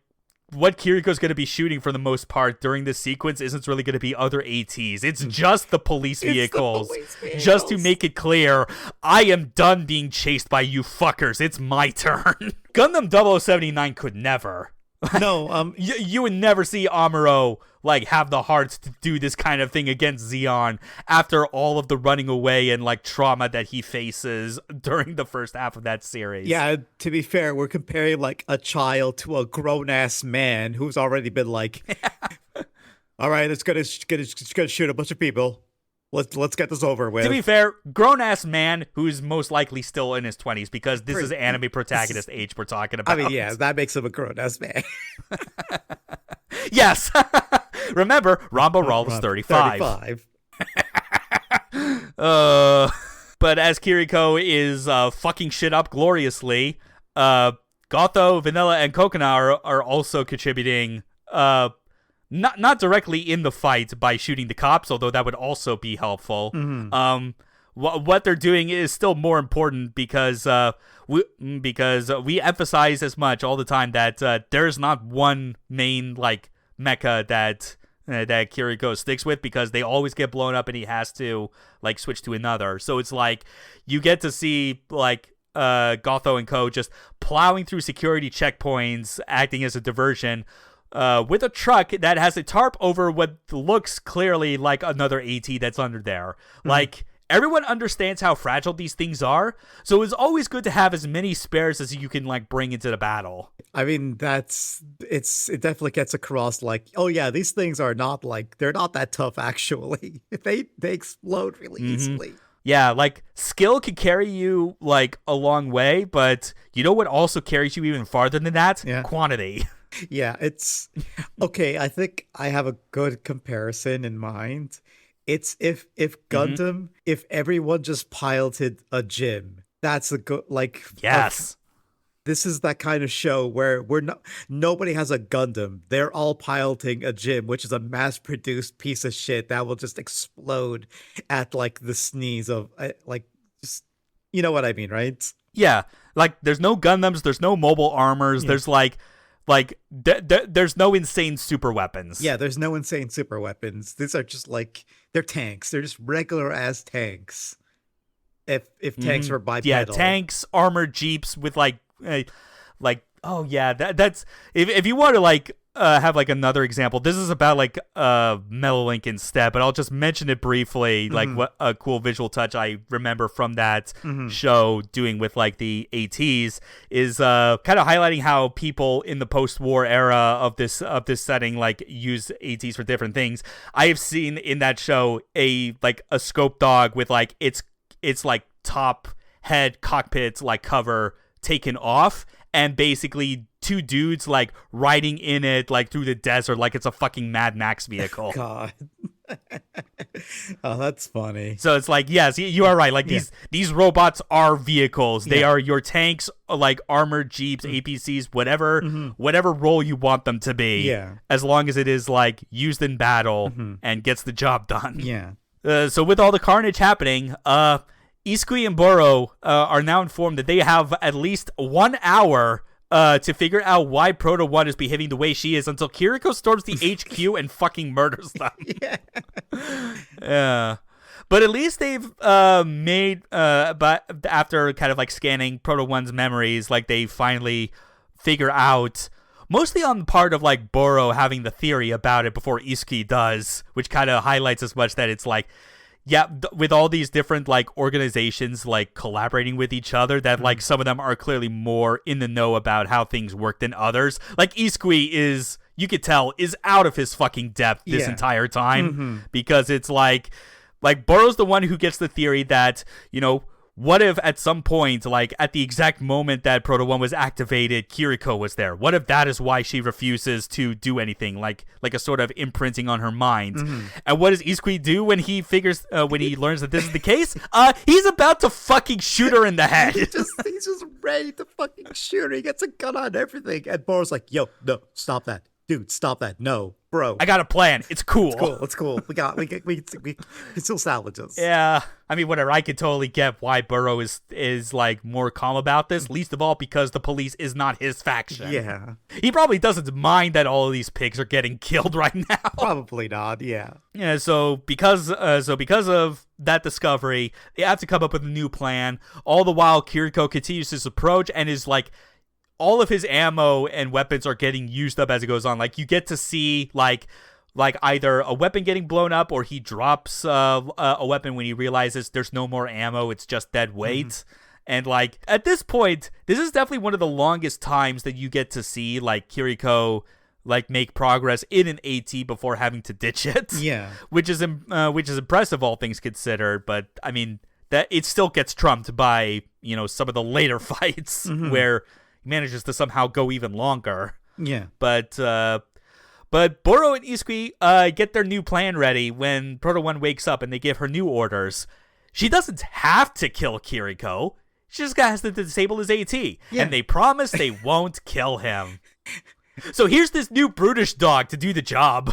what Kiriko's going to be shooting for the most part during this sequence isn't really going to be other ATs. It's just the police vehicles. Just to make it clear, I am done being chased by you fuckers. It's my turn. Gundam 0079 could never. No, you would never see Amuro like have the hearts to do this kind of thing against Zeon after all of the running away and like trauma that he faces during the first half of that series. Yeah, to be fair, we're comparing like a child to a grown-ass man who's already been like, all right, it's gonna shoot a bunch of people. Let's get this over with. To be fair, grown-ass man who's most likely still in his 20s, because this is anime protagonist age we're talking about. I mean, yeah, that makes him a grown-ass man. Yes. Remember, Rambo Rawl is 35. But as Kiriko is fucking shit up gloriously, Gotho, Vanilla, and Kokona are also contributing, not directly in the fight by shooting the cops, although that would also be helpful. What they're doing is still more important because we emphasize as much all the time that there's not one main like mecha that Kiriko sticks with, because they always get blown up and he has to like switch to another. So it's like you get to see like Gotho and Co just plowing through security checkpoints, acting as a diversion, with a truck that has a tarp over what looks clearly like another AT that's under there. Like, everyone understands how fragile these things are, so it's always good to have as many spares as you can, like, bring into the battle. I mean, it definitely gets across like, oh yeah, these things are not like, they're not that tough actually. They explode really easily. Yeah, like, skill can carry you, like, a long way, but you know what also carries you even farther than that? Yeah. Quantity. Yeah, it's okay. I think I have a good comparison in mind. It's if Gundam, if everyone just piloted a gym, that's a good, like, Yes. this is that kind of show where nobody has a Gundam. They're all piloting a gym, which is a mass-produced piece of shit that will just explode at like the sneeze of like, just, you know what I mean, right? Yeah, like, there's no Gundams, there's no mobile armors, there's there's no insane super weapons. Yeah, there's no insane super weapons. These are just like, they're tanks. They're just regular ass tanks. If tanks were bipedal. Yeah, tanks, armored jeeps with oh yeah, that's if you want to like have like another example. This is about like Metalink instead, but I'll just mention it briefly. Like, what a cool visual touch I remember from that show doing with like the ATs is kind of highlighting how people in the post-war era of this setting like use ATs for different things. I have seen in that show a scope dog with like its like top head cockpit like cover taken off, and basically two dudes like riding in it like through the desert like it's a fucking Mad Max vehicle. God. Oh, that's funny. So it's like, yes, you are right. Like, these robots are vehicles. They are your tanks, like armored jeeps, APCs, whatever role you want them to be. Yeah. As long as it is like used in battle and gets the job done. Yeah. So with all the carnage happening, Isui and Boro are now informed that they have at least 1 hour to figure out why Proto 1 is behaving the way she is until Kiriko storms the HQ and fucking murders them. Yeah. But at least they've made, but after kind of like scanning Proto 1's memories, like they finally figure out, mostly on the part of like Boro having the theory about it before Isui does, which kind of highlights as much that it's like, yeah, with all these different like organizations like collaborating with each other, that like some of them are clearly more in the know about how things work than others. Like Isui is, you could tell, is out of his fucking depth this entire time because it's like Boro's the one who gets the theory that, you know, what if at some point, like at the exact moment that Proto 1 was activated, Kiriko was there? What if that is why she refuses to do anything, like a sort of imprinting on her mind? And what does Isui do when he figures, when he learns that this is the case? He's about to fucking shoot her in the head. He's just ready to fucking shoot her. He gets a gun on everything. And Boro's like, yo, no, stop that. Dude, stop that. No, bro. I got a plan. It's cool. It's cool. We can still salvage this. Yeah. I mean, whatever. I could totally get why Boro is like more calm about this. Least of all because the police is not his faction. Yeah. He probably doesn't mind that all of these pigs are getting killed right now. Probably not. Yeah. Yeah. So because of that discovery, they have to come up with a new plan. All the while, Kiriko continues his approach and is like, all of his ammo and weapons are getting used up as it goes on. Like, you get to see, like either a weapon getting blown up or he drops a weapon when he realizes there's no more ammo. It's just dead weight. And, like, at this point, this is definitely one of the longest times that you get to see, like, Kiriko, like, make progress in an AT before having to ditch it. Yeah. Which is impressive, all things considered. But, I mean, that it still gets trumped by, you know, some of the later fights where manages to somehow go even longer. Yeah. But Boro and Isui get their new plan ready when Proto 1 wakes up and they give her new orders. She doesn't have to kill Kiriko. She just has to disable his AT. Yeah. And they promise they won't kill him. So here's this new brutish dog to do the job.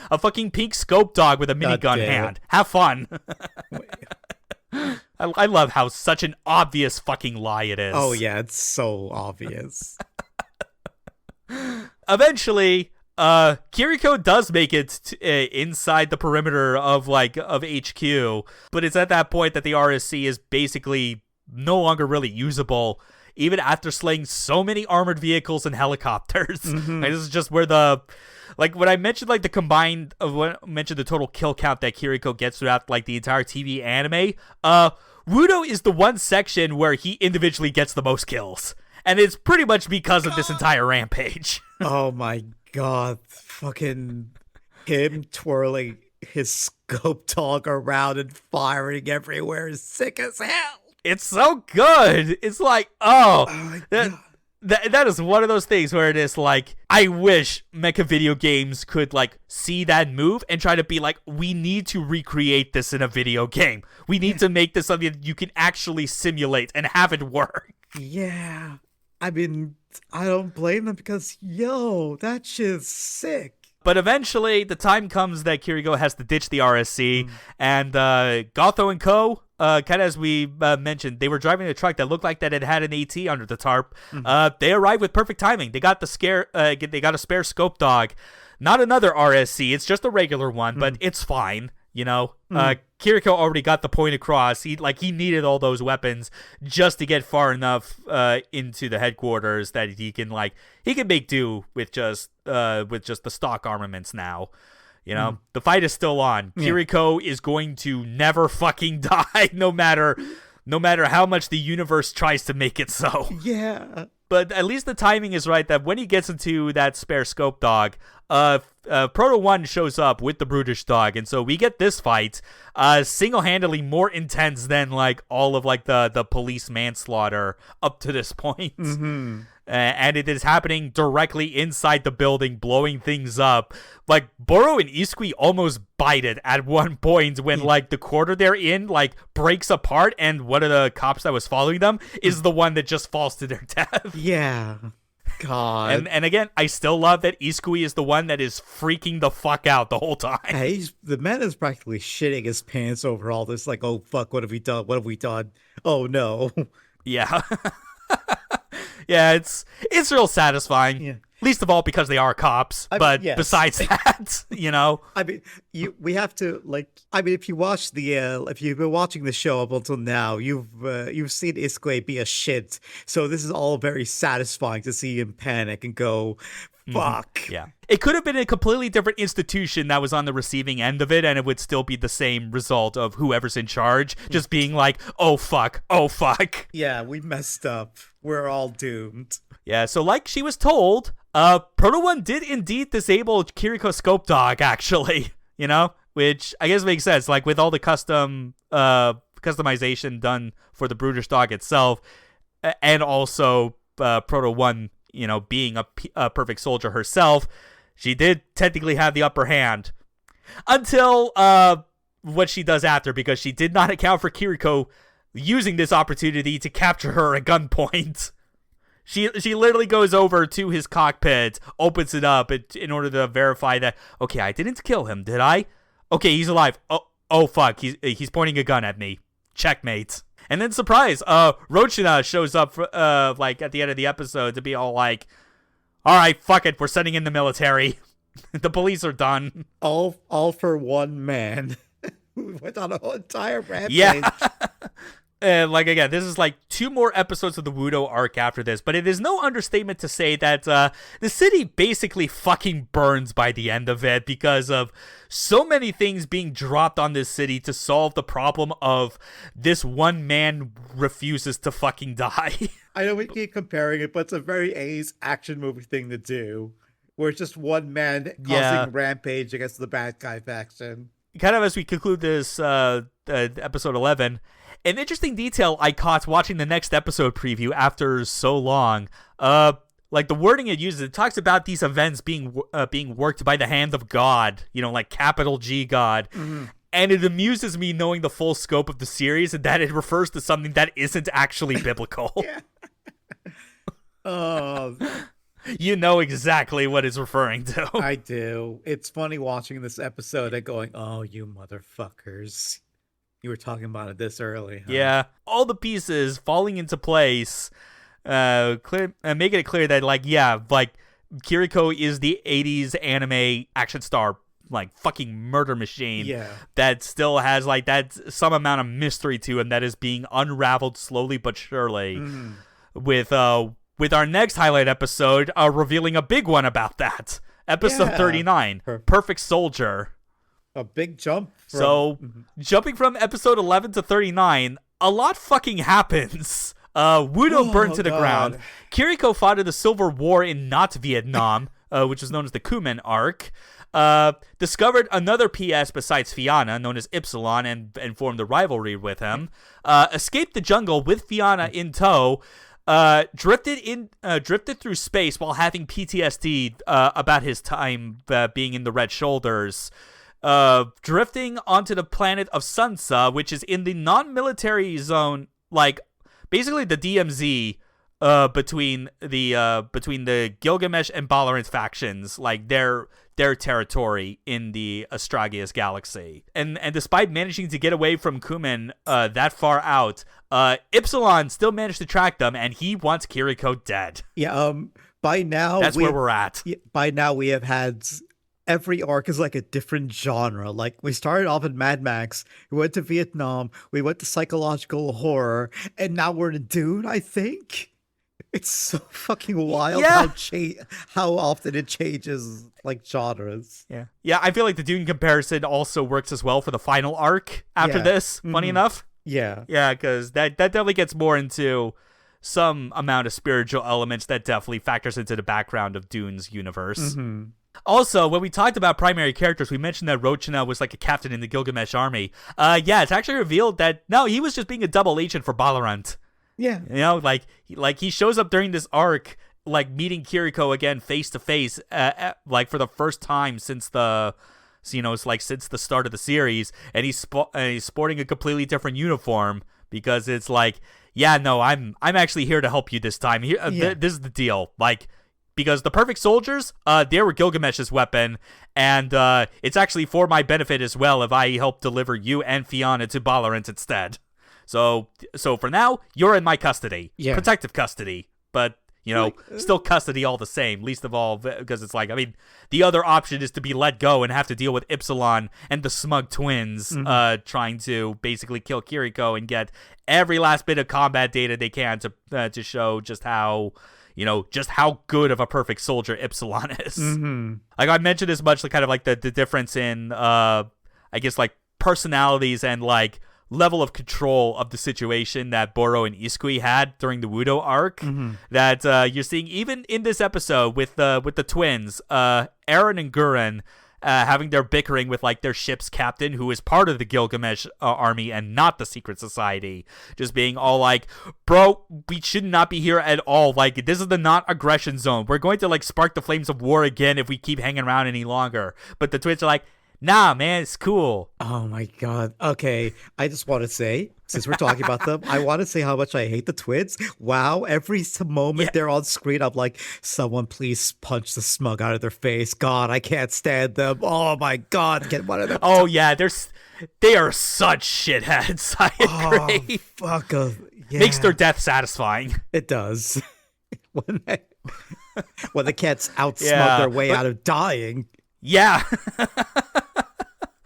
A fucking pink scope dog with a minigun hand. Have fun. I love how such an obvious fucking lie it is. Oh yeah, it's so obvious. Eventually, Kiriko does make it inside the perimeter of HQ, but it's at that point that the RSC is basically no longer really usable. even after slaying so many armored vehicles and helicopters. Mm-hmm. Like, this is just where the, like, when I mentioned like the combined of when I mentioned the total kill count that Kiriko gets throughout like the entire TV anime, Wudo is the one section where he individually gets the most kills. And it's pretty much because of this entire rampage. Oh my god, fucking him twirling his scope dog around and firing everywhere is sick as hell. It's so good. It's like, oh my that, God. that is one of those things where it is like, I wish mecha video games could like see that move and try to be like, we need to recreate this in a video game. We need to make this something that you can actually simulate and have it work. Yeah. I mean, I don't blame them because, yo, that shit's sick. But eventually, the time comes that Kiriko has to ditch the RSC, and Gotho and Co., kind of as we mentioned, they were driving a truck that looked like that it had an AT under the tarp. They arrived with perfect timing. They got they got a spare scope dog. Not another RSC, it's just a regular one, but it's fine. You know, Kiriko already got the point across. He needed all those weapons just to get far enough into the headquarters that he can make do with just the stock armaments now. You know, the fight is still on. Yeah. Kiriko is going to never fucking die, no matter how much the universe tries to make it so. Yeah. But at least the timing is right that when he gets into that spare scope dog, Proto 1 shows up with the brutish dog, and so we get this fight single-handedly more intense than like all of like the police manslaughter up to this point. And it is happening directly inside the building, blowing things up. Like, Boro and Isui almost bite it at one point when, like, the quarter they're in, like, breaks apart, and one of the cops that was following them is the one that just falls to their death. Yeah. God. And again, I still love that Isui is the one that is freaking the fuck out the whole time. Yeah, the man is practically shitting his pants over all this, like, oh, fuck, what have we done? What have we done? Oh, no. Yeah. Yeah, it's real satisfying. Yeah. Least of all because they are cops. But yes. besides that, you know. I mean, we have to if you watch if you've been watching the show up until now, you've seen Isui be a shit. So this is all very satisfying to see him panic and go, fuck. Yeah. It could have been a completely different institution that was on the receiving end of it, and it would still be the same result of whoever's in charge just being like, oh fuck, oh fuck. Yeah, we messed up. We're all doomed. Yeah, so like she was told, Proto 1 did indeed disable Kiriko's scope dog, actually, you know, which I guess makes sense, like with all the customization done for the brutish dog itself, and also Proto 1, you know, being a perfect soldier herself, she did technically have the upper hand until what she does after, because she did not account for Kiriko using this opportunity to capture her at gunpoint. She literally goes over to his cockpit, opens it up in order to verify that, okay, I didn't kill him, did I? Okay, he's alive. Oh fuck, he's pointing a gun at me. Checkmate. And then surprise, Rochina shows up like at the end of the episode to be all like, all right, fuck it, we're sending in the military. The police are done. All for one man. We went on a whole entire rampage. Yeah. And like, again, this is like 2 more episodes of the Wudo arc after this, but it is no understatement to say that the city basically fucking burns by the end of it because of so many things being dropped on this city to solve the problem of this one man refuses to fucking die. I know we keep comparing it, but it's a very 80s action movie thing to do, where it's just one man causing rampage against the bad guy faction. Kind of as we conclude this episode 11, an interesting detail I caught watching the next episode preview after so long, like the wording it uses, it talks about these events being worked by the hand of God, you know, like capital G God. Mm-hmm. And it amuses me knowing the full scope of the series and that it refers to something that isn't actually biblical. Oh, you know exactly what it's referring to. I do. It's funny watching this episode and going, oh, you motherfuckers. You were talking about it this early, huh? Yeah. All the pieces falling into place, making it clear that, like, yeah, like, Kiriko is the 80s anime action star, like, fucking murder machine that still has, like, that some amount of mystery to him that is being unraveled slowly but surely. with our next highlight episode revealing a big one about that. Episode 39, Perfect Soldier. A big jump. Jumping from episode 11 to 39, a lot fucking happens. Wudo burned to the ground. Kiriko fought in the Silver War in not Vietnam, which is known as the Kumen arc. Discovered another PS besides Fianna, known as Ypsilon, and formed a rivalry with him. Escaped the jungle with Fianna in tow. Drifted through space while having PTSD about his time being in the Red Shoulders. Drifting onto the planet of Sansa, which is in the non-military zone, like basically the DMZ between the Gilgamesh and Balorant factions, like their territory in the Astragalus galaxy. And despite managing to get away from Kumen that far out, Ypsilon still managed to track them, and he wants Kiriko dead. Yeah, by now that's where we're at. By now we have had every arc is like a different genre. Like we started off in Mad Max, we went to Vietnam, we went to psychological horror, and now we're in Dune, I think. It's so fucking wild how often it changes like genres. Yeah, I feel like the Dune comparison also works as well for the final arc after this, funny enough. Yeah, because that definitely gets more into some amount of spiritual elements that definitely factors into the background of Dune's universe. Also, when we talked about primary characters, we mentioned that Rochina was like a captain in the Gilgamesh army. It's actually revealed that, no, he was just being a double agent for Balorant. Yeah. You know, like he shows up during this arc, like meeting Kiriko again face to face, like for the first time since the start of the series, and he's sporting a completely different uniform because it's like, I'm actually here to help you this time. This is the deal, like. Because the Perfect Soldiers, they were Gilgamesh's weapon, and it's actually for my benefit as well if I help deliver you and Fianna to Balorant instead. So for now, you're in my custody. Yeah. Protective custody. But, still custody all the same. Least of all, because it's like, I mean, the other option is to be let go and have to deal with Ypsilon and the Smug twins trying to basically kill Kiriko and get every last bit of combat data they can to show just how good of a perfect soldier Ypsilon is. Like I mentioned as much, like kind of like the difference in, I guess like personalities and like level of control of the situation that Boro and Iskui had during the Wudo arc that you're seeing even in this episode with the twins, Eren and Gurren, having their bickering with like their ship's captain, who is part of the Gilgamesh army and not the secret society, just being all like, bro, we should not be here at all. Like, this is the not aggression zone. We're going to like spark the flames of war again if we keep hanging around any longer. But the twins are like, nah, man, it's cool. Oh my god. Okay, I just want to say, since we're talking about them, I want to say how much I hate the twins. Wow, every moment they're on screen, I'm like, someone please punch the smug out of their face. God, I can't stand them. Oh my god, get one of them. Oh yeah, they are such shitheads. I agree. Oh, fuck. Makes their death satisfying. It does. when the cats outsmug their way out of dying. Yeah.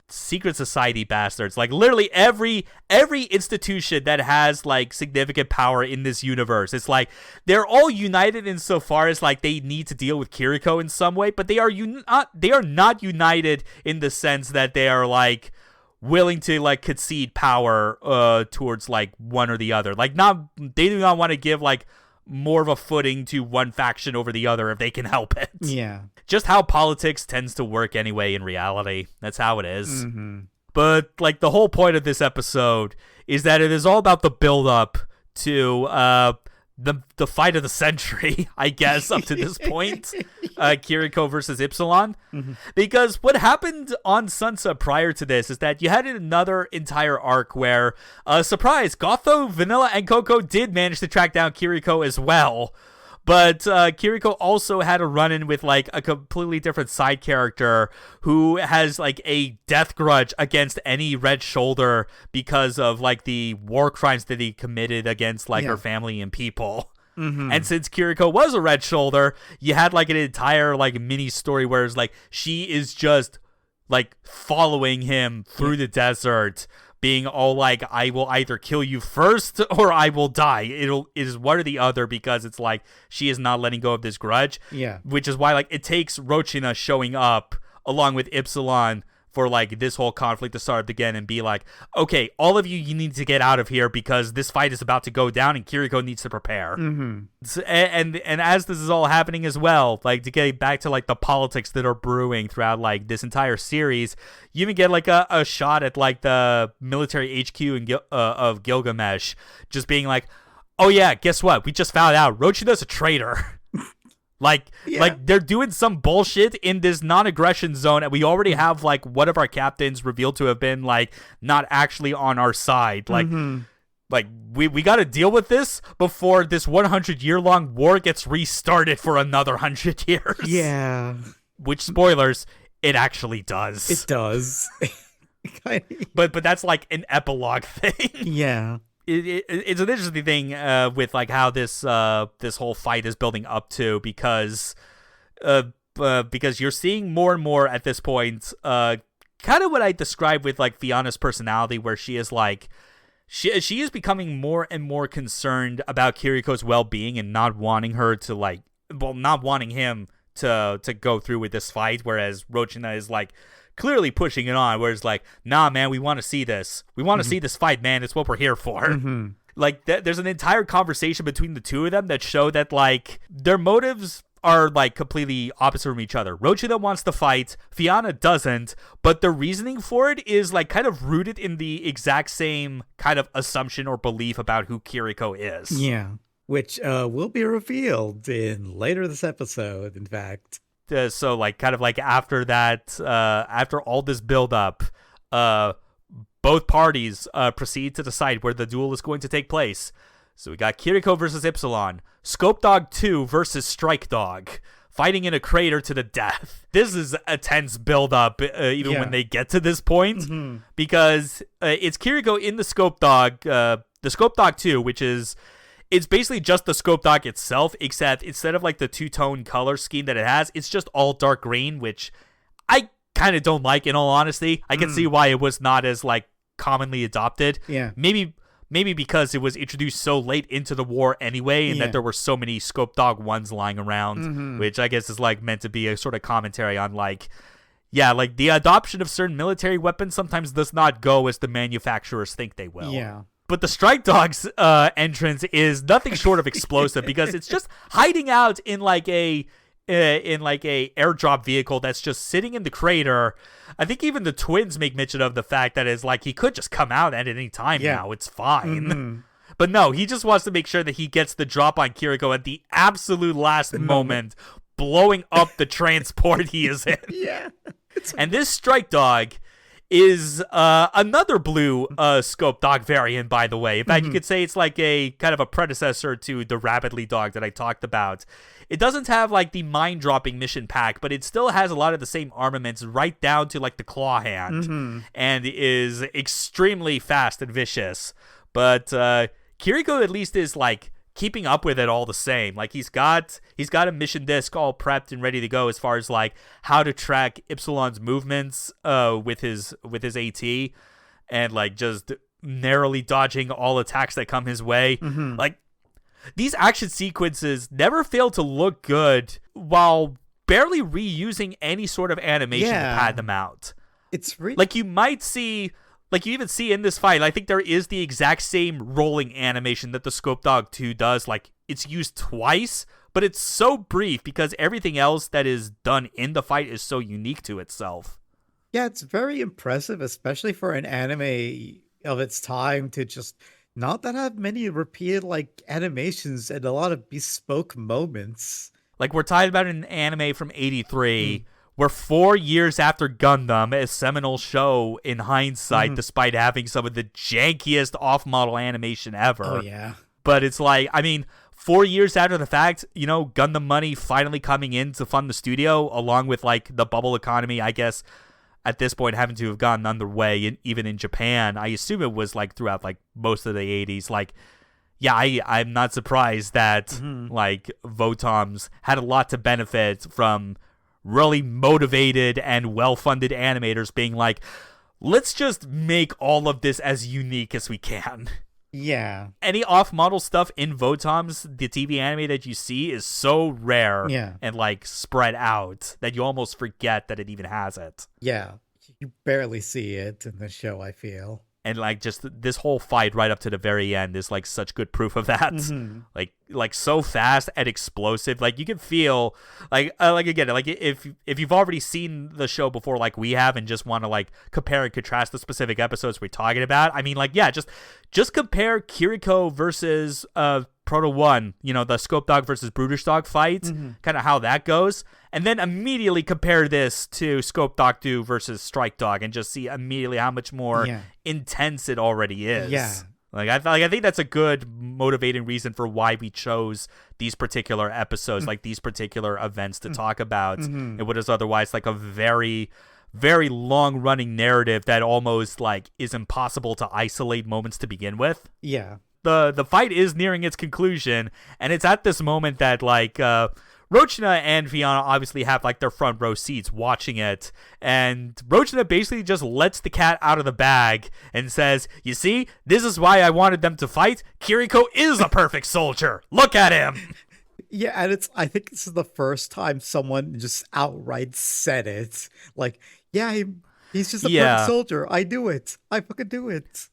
Secret society bastards. Like literally every institution that has like significant power in this universe, it's like they're all united insofar as like they need to deal with Kiriko in some way, but they are not united in the sense that they are like willing to like concede power towards like one or the other. Like they do not want to give like more of a footing to one faction over the other if they can help it. Yeah. Just how politics tends to work anyway in reality. That's how it is. But like the whole point of this episode is that it is all about the build up to the fight of the century, I guess, up to this point. Kiriko versus Ypsilon. Because what happened on Sansa prior to this is that you had another entire arc where, surprise, Gotho, Vanilla, and Coco did manage to track down Kiriko as well. But Kiriko also had a run-in with like a completely different side character who has like a death grudge against any Red Shoulder because of like the war crimes that he committed against like her family and people. And since Kiriko was a Red Shoulder, you had like an entire like mini story where it's like she is just like following him through the desert, being all like, I will either kill you first or I will die. It is one or the other, because it's like she is not letting go of this grudge. Yeah. Which is why like it takes Rochina showing up along with Ypsilon for like this whole conflict to start again and be like, okay, all of you need to get out of here because this fight is about to go down and Kiriko needs to prepare. And as this is all happening as well, like to get back to like the politics that are brewing throughout like this entire series, you even get like a shot at like the military HQ of Gilgamesh just being like, oh yeah, guess what? We just found out Rochina's a traitor. Like they're doing some bullshit in this non-aggression zone, and we already have like one of our captains revealed to have been like not actually on our side. Like, like we got to deal with this before this 100-year-long war gets restarted for another 100 years. Yeah. Which, spoilers, it actually does. It does. But that's like an epilogue thing. Yeah. It's an interesting thing with like how this whole fight is building up to, because you're seeing more and more at this point kind of what I described with like Fianna's personality, where she is like she is becoming more and more concerned about Kiriko's well-being and not wanting her to like, well, not wanting him to go through with this fight, whereas Rochina is like clearly pushing it on, where it's like, nah, man, we want to see this. We want to see this fight, man. It's what we're here for. Like, there's an entire conversation between the two of them that show that, like, their motives are, like, completely opposite from each other. Rochina wants to fight, Fianna doesn't, but the reasoning for it is, like, kind of rooted in the exact same kind of assumption or belief about who Kiriko is. Yeah. Which will be revealed in later this episode, in fact. So like kind of like after that, after all this build up, both parties proceed to decide where the duel is going to take place. So we got Kiriko versus Ypsilon, Scope Dog 2 versus Strike Dog, fighting in a crater to the death. This is a tense build up, even when they get to this point, because it's Kiriko in the Scope Dog 2, which is. It's basically just the Scope Dog itself, except instead of like the two-tone color scheme that it has, it's just all dark green, which I kind of don't like, in all honesty. I can see why it was not as like commonly adopted. Yeah. Maybe because it was introduced so late into the war anyway, and that there were so many Scope Dog 1s lying around, which I guess is like meant to be a sort of commentary on like, yeah, like the adoption of certain military weapons sometimes does not go as the manufacturers think they will. Yeah. But the Strike Dog's entrance is nothing short of explosive, because it's just hiding out in like a airdrop vehicle that's just sitting in the crater. I think even the twins make mention of the fact that it's like he could just come out at any time now. It's fine. But no, he just wants to make sure that he gets the drop on Kiriko at the absolute last moment, blowing up the transport he is in. Yeah. And this Strike Dog is another blue Scope Dog variant, by the way. In fact, you could say it's like a kind of a predecessor to the Rapidly Dog that I talked about. It doesn't have like the mind-dropping mission pack, but it still has a lot of the same armaments, right down to like the claw hand, and is extremely fast and vicious. But Kiriko at least is like keeping up with it all the same. Like he's got a mission disc all prepped and ready to go as far as like how to track Ypsilon's movements with his AT, and like just narrowly dodging all attacks that come his way. Like these action sequences never fail to look good while barely reusing any sort of animation to pad them out. It's really like you might see. Like, you even see in this fight, I think there is the exact same rolling animation that the Scope Dog 2 does. Like, it's used twice, but it's so brief because everything else that is done in the fight is so unique to itself. Yeah, it's very impressive, especially for an anime of its time, to just not that have many repeated, like, animations and a lot of bespoke moments. Like, we're talking about an anime from 83. We're 4 years after Gundam, a seminal show in hindsight, despite having some of the jankiest off-model animation ever. Oh, yeah. But it's like, I mean, 4 years after the fact, you know, Gundam money finally coming in to fund the studio, along with, like, the bubble economy, I guess, at this point having to have gotten underway, even in Japan. I assume it was, like, throughout, like, most of the 80s. Like, yeah, I'm not surprised that, like, VOTOMS had a lot to benefit from really motivated and well-funded animators being like, let's just make all of this as unique as we can. Yeah. Any off-model stuff in VOTOMS, the TV anime that you see, is so rare and like spread out that you almost forget that it even has it. Yeah. You barely see it in the show, I feel. And like just this whole fight right up to the very end is like such good proof of that. Like so fast and explosive. Like you can feel like again, like if you've already seen the show before like we have and just want to like compare and contrast the specific episodes we're talking about, I mean, like, yeah, just compare Kiriko versus Proto 1, you know, the Scope Dog versus Brutish Dog fight, kind of how that goes, and then immediately compare this to Scope Dog 2 versus Strike Dog and just see immediately how much more intense it already is. Yeah. Like I think that's a good motivating reason for why we chose these particular episodes, like these particular events to talk about, and what is otherwise like a very, very long-running narrative that almost like is impossible to isolate moments to begin with. Yeah. The fight is nearing its conclusion, and it's at this moment that like Rochina and Fiona obviously have like their front row seats watching it, and Rochina basically just lets the cat out of the bag and says, "You see, this is why I wanted them to fight. Kiriko is a perfect soldier. Look at him." Yeah, and I think this is the first time someone just outright said it. Like, yeah, he's just a perfect soldier. I do it. I fucking do it.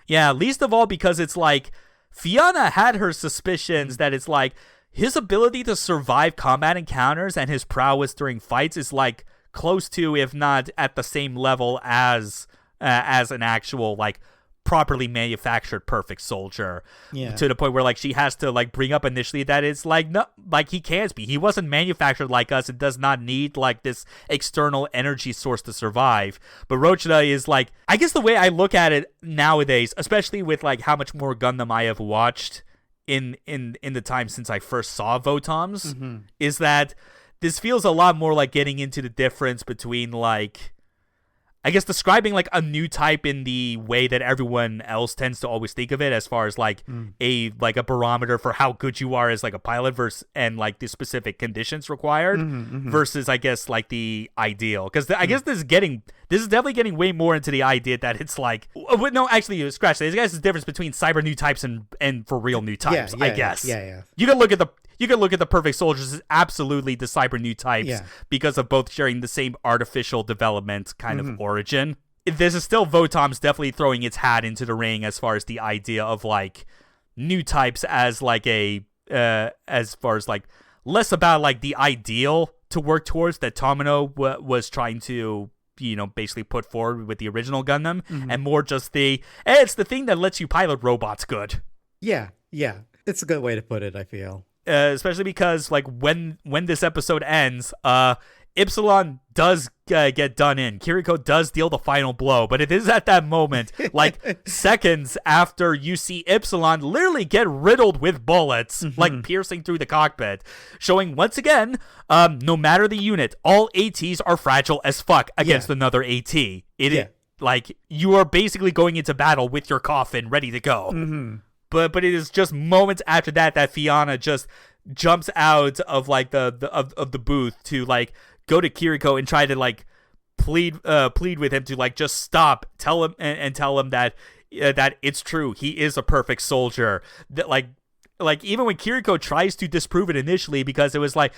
Yeah, least of all because it's like Fiona had her suspicions that it's like his ability to survive combat encounters and his prowess during fights is like close to, if not at the same level as an actual like properly manufactured perfect soldier. To the point where like she has to like bring up initially that it's like, no, like he can't be. He wasn't manufactured like us. It does not need like this external energy source to survive. But Rochina is like, I guess the way I look at it nowadays, especially with like how much more Gundam I have watched in the time since I first saw VOTOMS, is that this feels a lot more like getting into the difference between like, I guess describing like a new type in the way that everyone else tends to always think of it, as far as like a barometer for how good you are as like a pilot versus and like the specific conditions required versus I guess like the ideal, because I guess this is definitely getting way more into the idea that it's like no, actually scratch that. I guess the difference between cyber new types and for real new types. I guess you can look at the perfect soldiers as absolutely the cyber new types because of both sharing the same artificial development kind of origin. This is still VOTOMS definitely throwing its hat into the ring as far as the idea of like new types as like as far as like less about like the ideal to work towards that Tomino was trying to, you know, basically put forward with the original Gundam, and more just it's the thing that lets you pilot robots good. Yeah, it's a good way to put it, I feel. Especially because like when this episode ends, Ypsilon does get done in. Kiriko does deal the final blow, but it is at that moment, like seconds after you see Ypsilon literally get riddled with bullets, like piercing through the cockpit, showing once again, no matter the unit, all ATs are fragile as fuck against another AT. Like you are basically going into battle with your coffin ready to go. But it is just moments after that Fiona just jumps out of like the booth to like go to Kiriko and try to like plead with him to like just stop, tell him that it's true, he is a perfect soldier. That like even when Kiriko tries to disprove it initially, because it was like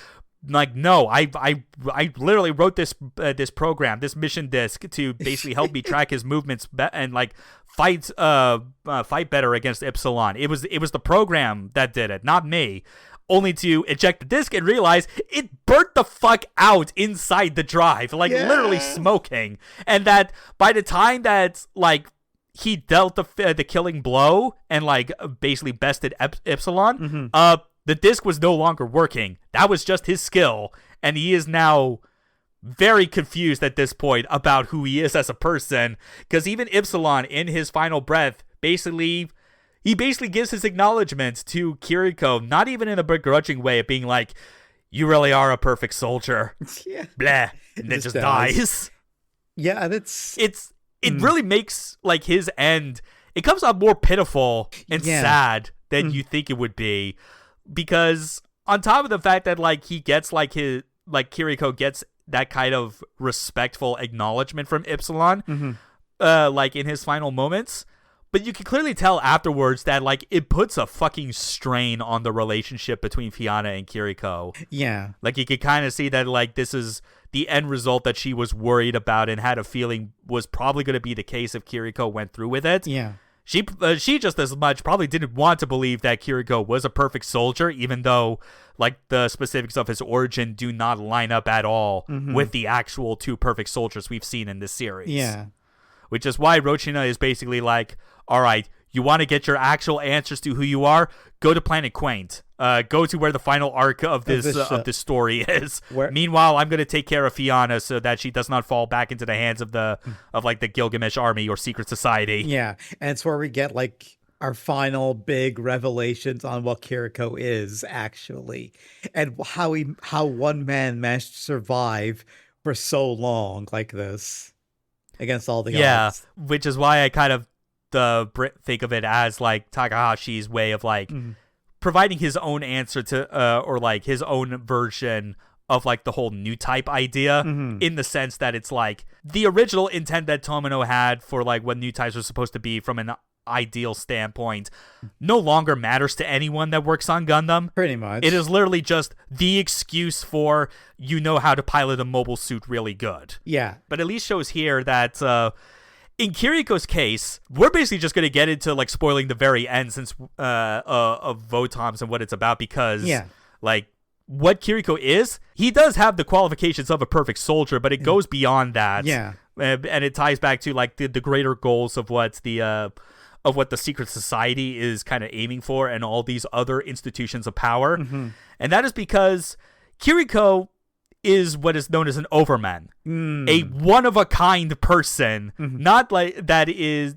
no, I literally wrote this program, this mission disk to basically help me track his movements and like fight better against Ypsilon. It was the program that did it, not me. Only to eject the disk and realize it burnt the fuck out inside the drive, like literally smoking. And that by the time that like he dealt the killing blow and like basically bested Ypsilon, the disc was no longer working. That was just his skill, and he is now very confused at this point about who he is as a person, because even Ypsilon, in his final breath, basically gives his acknowledgement to Kiriko, not even in a begrudging way, of being like, you really are a perfect soldier. Blah. And then just dies. Yeah, and it really makes like his end, it comes out more pitiful and sad than you think it would be. Because on top of the fact that like he gets like Kiriko gets that kind of respectful acknowledgement from Ypsilon, like in his final moments. But you can clearly tell afterwards that like it puts a fucking strain on the relationship between Fiona and Kiriko. Yeah. Like you could kind of see that like this is the end result that she was worried about and had a feeling was probably going to be the case if Kiriko went through with it. Yeah. She just as much probably didn't want to believe that Kiriko was a perfect soldier, even though like the specifics of his origin do not line up at all with the actual two perfect soldiers we've seen in this series. Yeah. Which is why Rochina is basically like, all right, you want to get your actual answers to who you are? Go to Planet Quaint. Go to where the final arc of this story is. Meanwhile, I'm going to take care of Fiona so that she does not fall back into the hands of the Gilgamesh army or secret society. Yeah, and it's where we get like our final big revelations on what Kiriko is actually, and how one man managed to survive for so long like this against all the odds. Which is why I kind of think of it as like Takahashi's way of like providing his own answer to or like his own version of like the whole new type idea, in the sense that it's like the original intent that Tomino had for like what new types are supposed to be from an ideal standpoint no longer matters to anyone that works on Gundam. Pretty much. It is literally just the excuse for you know how to pilot a mobile suit really good. Yeah. But at least shows here that in Kiriko's case, we're basically just going to get into like spoiling the very end since of VOTOMS and what it's about, because like what Kiriko is, he does have the qualifications of a perfect soldier, but it goes beyond that. Yeah. And it ties back to like the greater goals of what the secret society is kind of aiming for and all these other institutions of power. And that is because Kiriko is what is known as an overman, a one-of-a-kind person, not like that is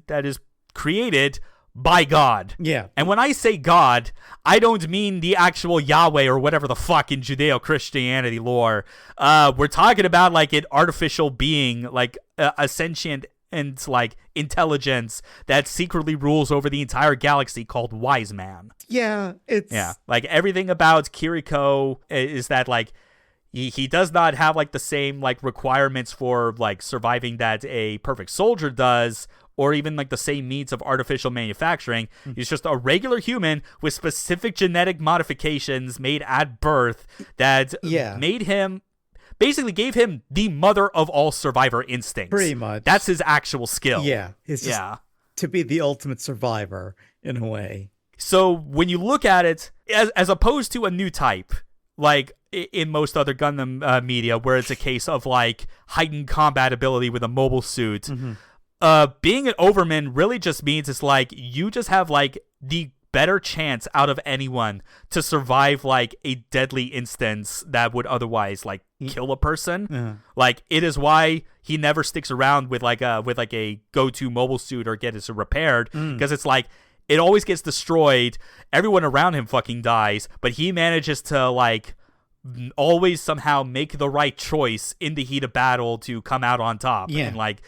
created by God. Yeah. And when I say God, I don't mean the actual Yahweh or whatever the fuck in Judeo-Christianity lore. We're talking about like an artificial being, like a sentient and like intelligence that secretly rules over the entire galaxy called Wise Man. Yeah, like everything about Kiriko is that like he does not have like the same like requirements for like surviving that a perfect soldier does, or even like the same needs of artificial manufacturing. He's just a regular human with specific genetic modifications made at birth that made him, basically gave him the mother of all survivor instincts. Pretty much. That's his actual skill. Yeah. It's just to be the ultimate survivor in a way. So when you look at it, as opposed to a new type, like in most other Gundam media, where it's a case of like heightened combat ability with a mobile suit, being an overman really just means it's like you just have like the better chance out of anyone to survive like a deadly instance that would otherwise like kill a person. Like it is why he never sticks around with like a go-to mobile suit or get it repaired, because it's like it always gets destroyed. Everyone around him fucking dies, but he manages to like always somehow make the right choice in the heat of battle to come out on top and like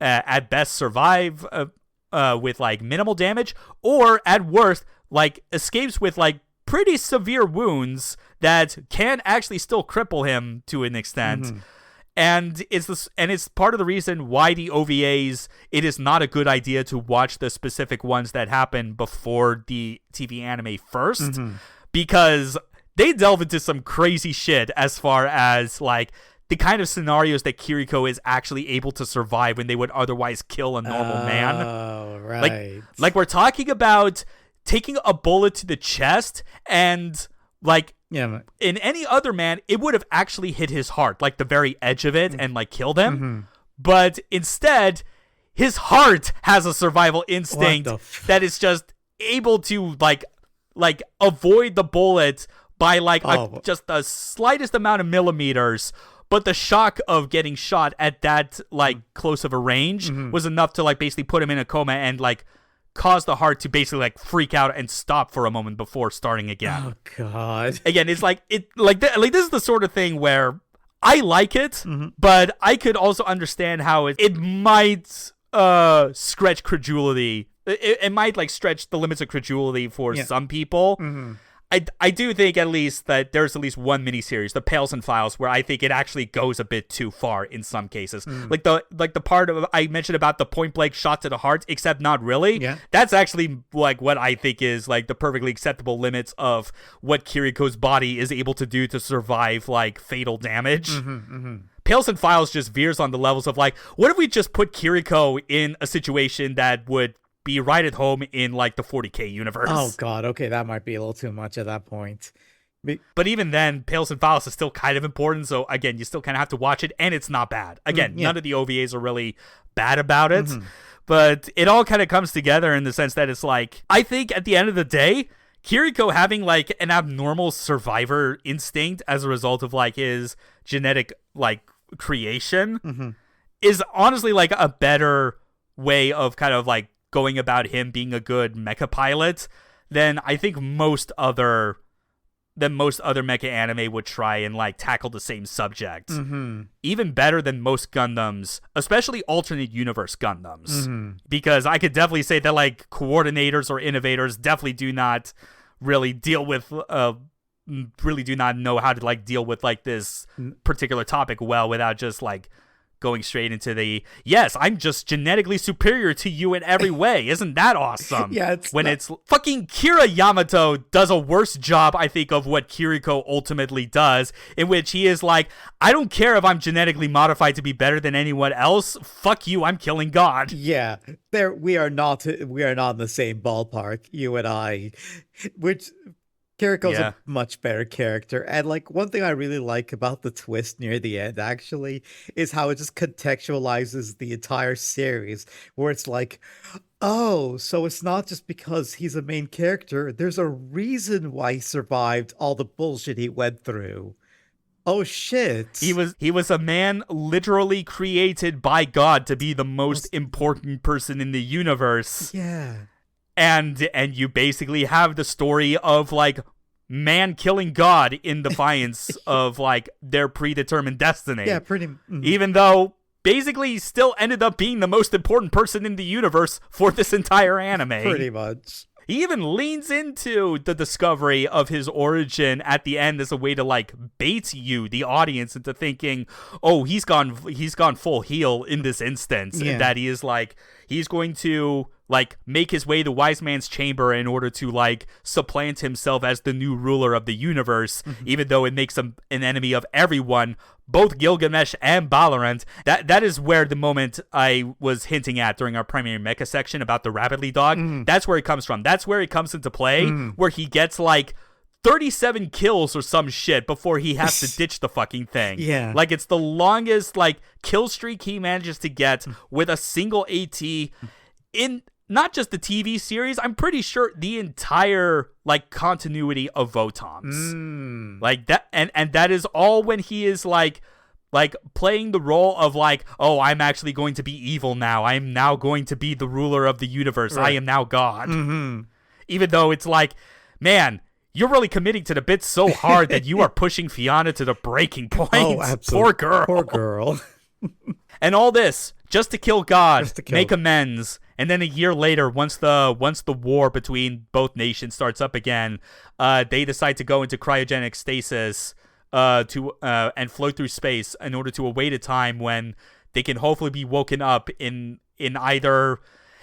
at best survive with like minimal damage, or at worst like escapes with like pretty severe wounds that can actually still cripple him to an extent. And it's part of the reason why the OVAs, it is not a good idea to watch the specific ones that happen before the TV anime first, because they delve into some crazy shit as far as like the kind of scenarios that Kiriko is actually able to survive when they would otherwise kill a normal man. Oh, right. Like we're talking about taking a bullet to the chest, and like in any other man, it would have actually hit his heart, like the very edge of it, and like killed him. But instead, his heart has a survival instinct that is just able to like avoid the bullet by like just the slightest amount of millimeters. But the shock of getting shot at that like close of a range was enough to like basically put him in a coma and like cause the heart to basically like freak out and stop for a moment before starting again. Oh God! Again, it's like this is the sort of thing where I like it, but I could also understand how it might stretch credulity. It might like stretch the limits of credulity for some people. I do think at least that there's at least one miniseries, the Pales and Files, where I think it actually goes a bit too far in some cases. Like the part of I mentioned about the point blank shot to the heart, except not really. Yeah. That's actually like what I think is like the perfectly acceptable limits of what Kiriko's body is able to do to survive like fatal damage. Pales and Files just veers on the levels of like, what if we just put Kiriko in a situation that would be right at home in like the 40K universe? Oh god, okay, that might be a little too much at that point. But even then, Pales and Files is still kind of important, so again, you still kind of have to watch it, and it's not bad. Again, none of the OVAs are really bad about it, but it all kind of comes together in the sense that it's like, I think at the end of the day, Kiriko having like an abnormal survivor instinct as a result of like his genetic like creation is honestly like a better way of kind of like going about him being a good mecha pilot than I think most other mecha anime would try and like tackle the same subject. Even better than most Gundams, especially alternate universe Gundams, because I could definitely say that like coordinators or innovators definitely do not really deal with really do not know how to like deal with like this particular topic well without just like going straight into the, yes, I'm just genetically superior to you in every way. Isn't that awesome? Yeah, it's fucking Kira Yamato does a worse job, I think, of what Kiriko ultimately does, in which he is like, I don't care if I'm genetically modified to be better than anyone else. Fuck you, I'm killing God. Yeah, we are not in the same ballpark, you and I. Which Kiriko's a much better character. And like one thing I really like about the twist near the end actually is how it just contextualizes the entire series, where it's like, oh, so it's not just because he's a main character. There's a reason why he survived all the bullshit he went through. Oh shit. He was a man literally created by God to be the most important person in the universe. Yeah. And you basically have the story of like man killing God in defiance of like their predetermined destiny. Yeah, even though basically he still ended up being the most important person in the universe for this entire anime. Pretty much. He even leans into the discovery of his origin at the end as a way to like bait you, the audience, into thinking, oh, he's gone full heel in this instance, and that he is like, he's going to like make his way to Wise Man's Chamber in order to like supplant himself as the new ruler of the universe, even though it makes him an enemy of everyone, both Gilgamesh and Balarant. That is where the moment I was hinting at during our primary mecha section about the Rapidly Dog, that's where it comes from. That's where it comes into play, where he gets like 37 kills or some shit before he has to ditch the fucking thing. Yeah. Like it's the longest like kill streak he manages to get with a single AT in not just the TV series, I'm pretty sure the entire like continuity of VOTOMS. Like that, and that is all when he is like playing the role of like, oh, I'm actually going to be evil now. I am now going to be the ruler of the universe. Right. I am now God. Even though it's like, man, you're really committing to the bit so hard that you are pushing Fiona to the breaking point. Oh, absolutely. Poor girl. And all this just to kill God, make amends, and then a year later, once the war between both nations starts up again, they decide to go into cryogenic stasis and float through space in order to await a time when they can hopefully be woken up in either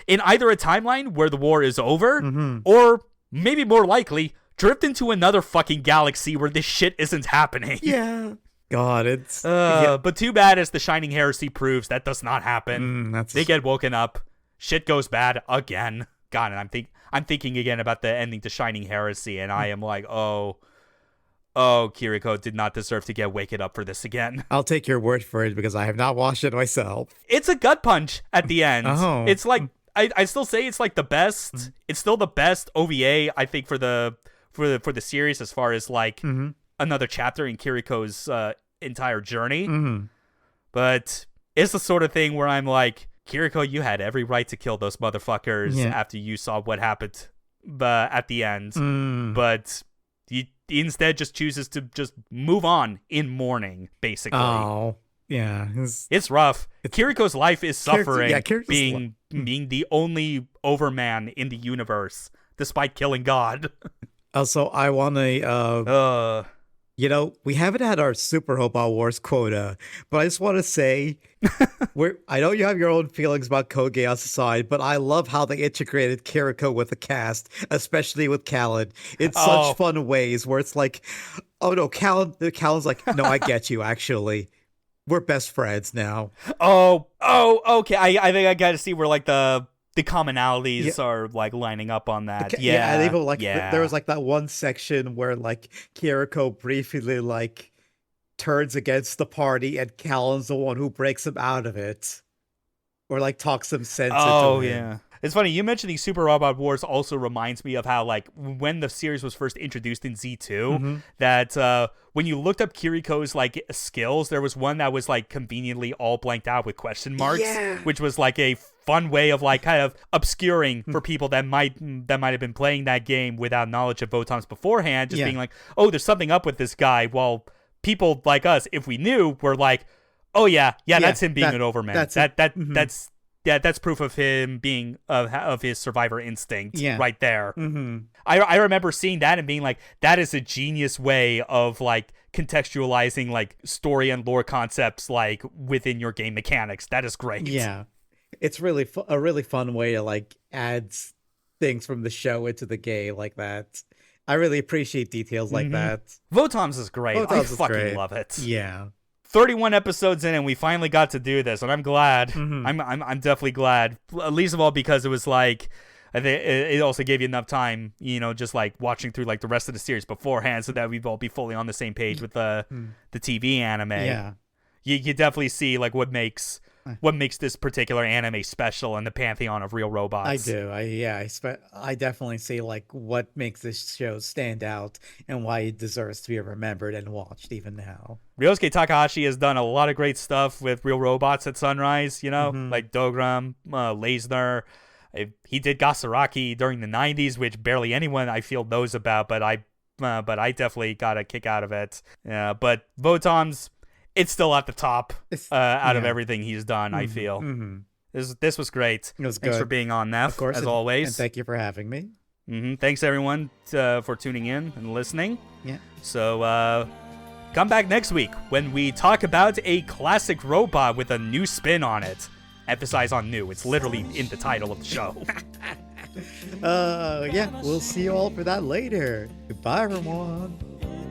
a timeline where the war is over, or maybe more likely drift into another fucking galaxy where this shit isn't happening. Yeah. God, it's... But too bad, as the Shining Heresy proves, that does not happen. They get woken up. Shit goes bad again. God, and I'm thinking again about the ending to Shining Heresy, and I am like, oh, Kiriko did not deserve to get waken up for this again. I'll take your word for it, because I have not watched it myself. It's a gut punch at the end. It's like, I still say it's like the best. It's still the best OVA, I think, for the series, as far as like another chapter in Kiriko's entire journey. But it's the sort of thing where I'm like, Kiriko, you had every right to kill those motherfuckers after you saw what happened at the end. But he instead just chooses to just move on in mourning, basically. Oh, yeah. It's rough. Kiriko's life is suffering, being the only overman in the universe, despite killing God. Also, I want to, we haven't had our Super Robot Wars quota, but I just want to say, I know you have your own feelings about Code Geass aside, but I love how they integrated Kiriko with the cast, especially with Callan, in such fun ways where it's like, oh no, Callan's like, no, I get you, actually. We're best friends now. Okay. I think I got to see where like the commonalities are like lining up on that. Yeah, and even like there was like that one section where like Kiriko briefly like turns against the party, and Callan's the one who breaks him out of it, or like talks some sense into him. It's funny, you mentioning Super Robot Wars also reminds me of how, like, when the series was first introduced in Z2, that when you looked up Kiriko's, like, skills, there was one that was, like, conveniently all blanked out with question marks, which was, like, a fun way of, like, kind of obscuring for people that might have been playing that game without knowledge of VOTOMS beforehand, just being like, oh, there's something up with this guy, while people like us, if we knew, were like, oh, that's him being an overman. That's proof of him being of his survivor instinct right there. I remember seeing that and being like, that is a genius way of like contextualizing like story and lore concepts like within your game mechanics. That is great. Yeah, it's really a really fun way to like add things from the show into the game like that. I really appreciate details like that. VOTOMS is great. I fucking love it. Yeah. 31 episodes in and we finally got to do this, and I'm glad. I'm definitely glad. Least of all because it was like, I think it also gave you enough time, just like watching through like the rest of the series beforehand, so that we'd all be fully on the same page with the TV anime. Yeah, you definitely see like what makes this particular anime special in the pantheon of real robots. I do. I definitely see like what makes this show stand out and why it deserves to be remembered and watched even now. Ryosuke Takahashi has done a lot of great stuff with real robots at Sunrise, like Dogram, Leisner. He did Gasaraki during the 90s, which barely anyone I feel knows about, but I definitely got a kick out of it. But VOTOMS, it's still at the top out of everything he's done, I feel. This was great. It was Thanks good. for being on, Neff, of course, as always. And thank you for having me. Thanks, everyone, for tuning in and listening. Yeah. So, come back next week when we talk about a classic robot with a new spin on it. Emphasize on new. It's literally in the title of the show. We'll see you all for that later. Goodbye, everyone.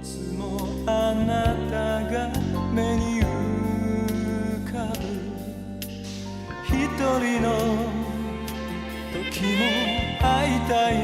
いつもあなたが目に浮かぶ一人の時も会いたい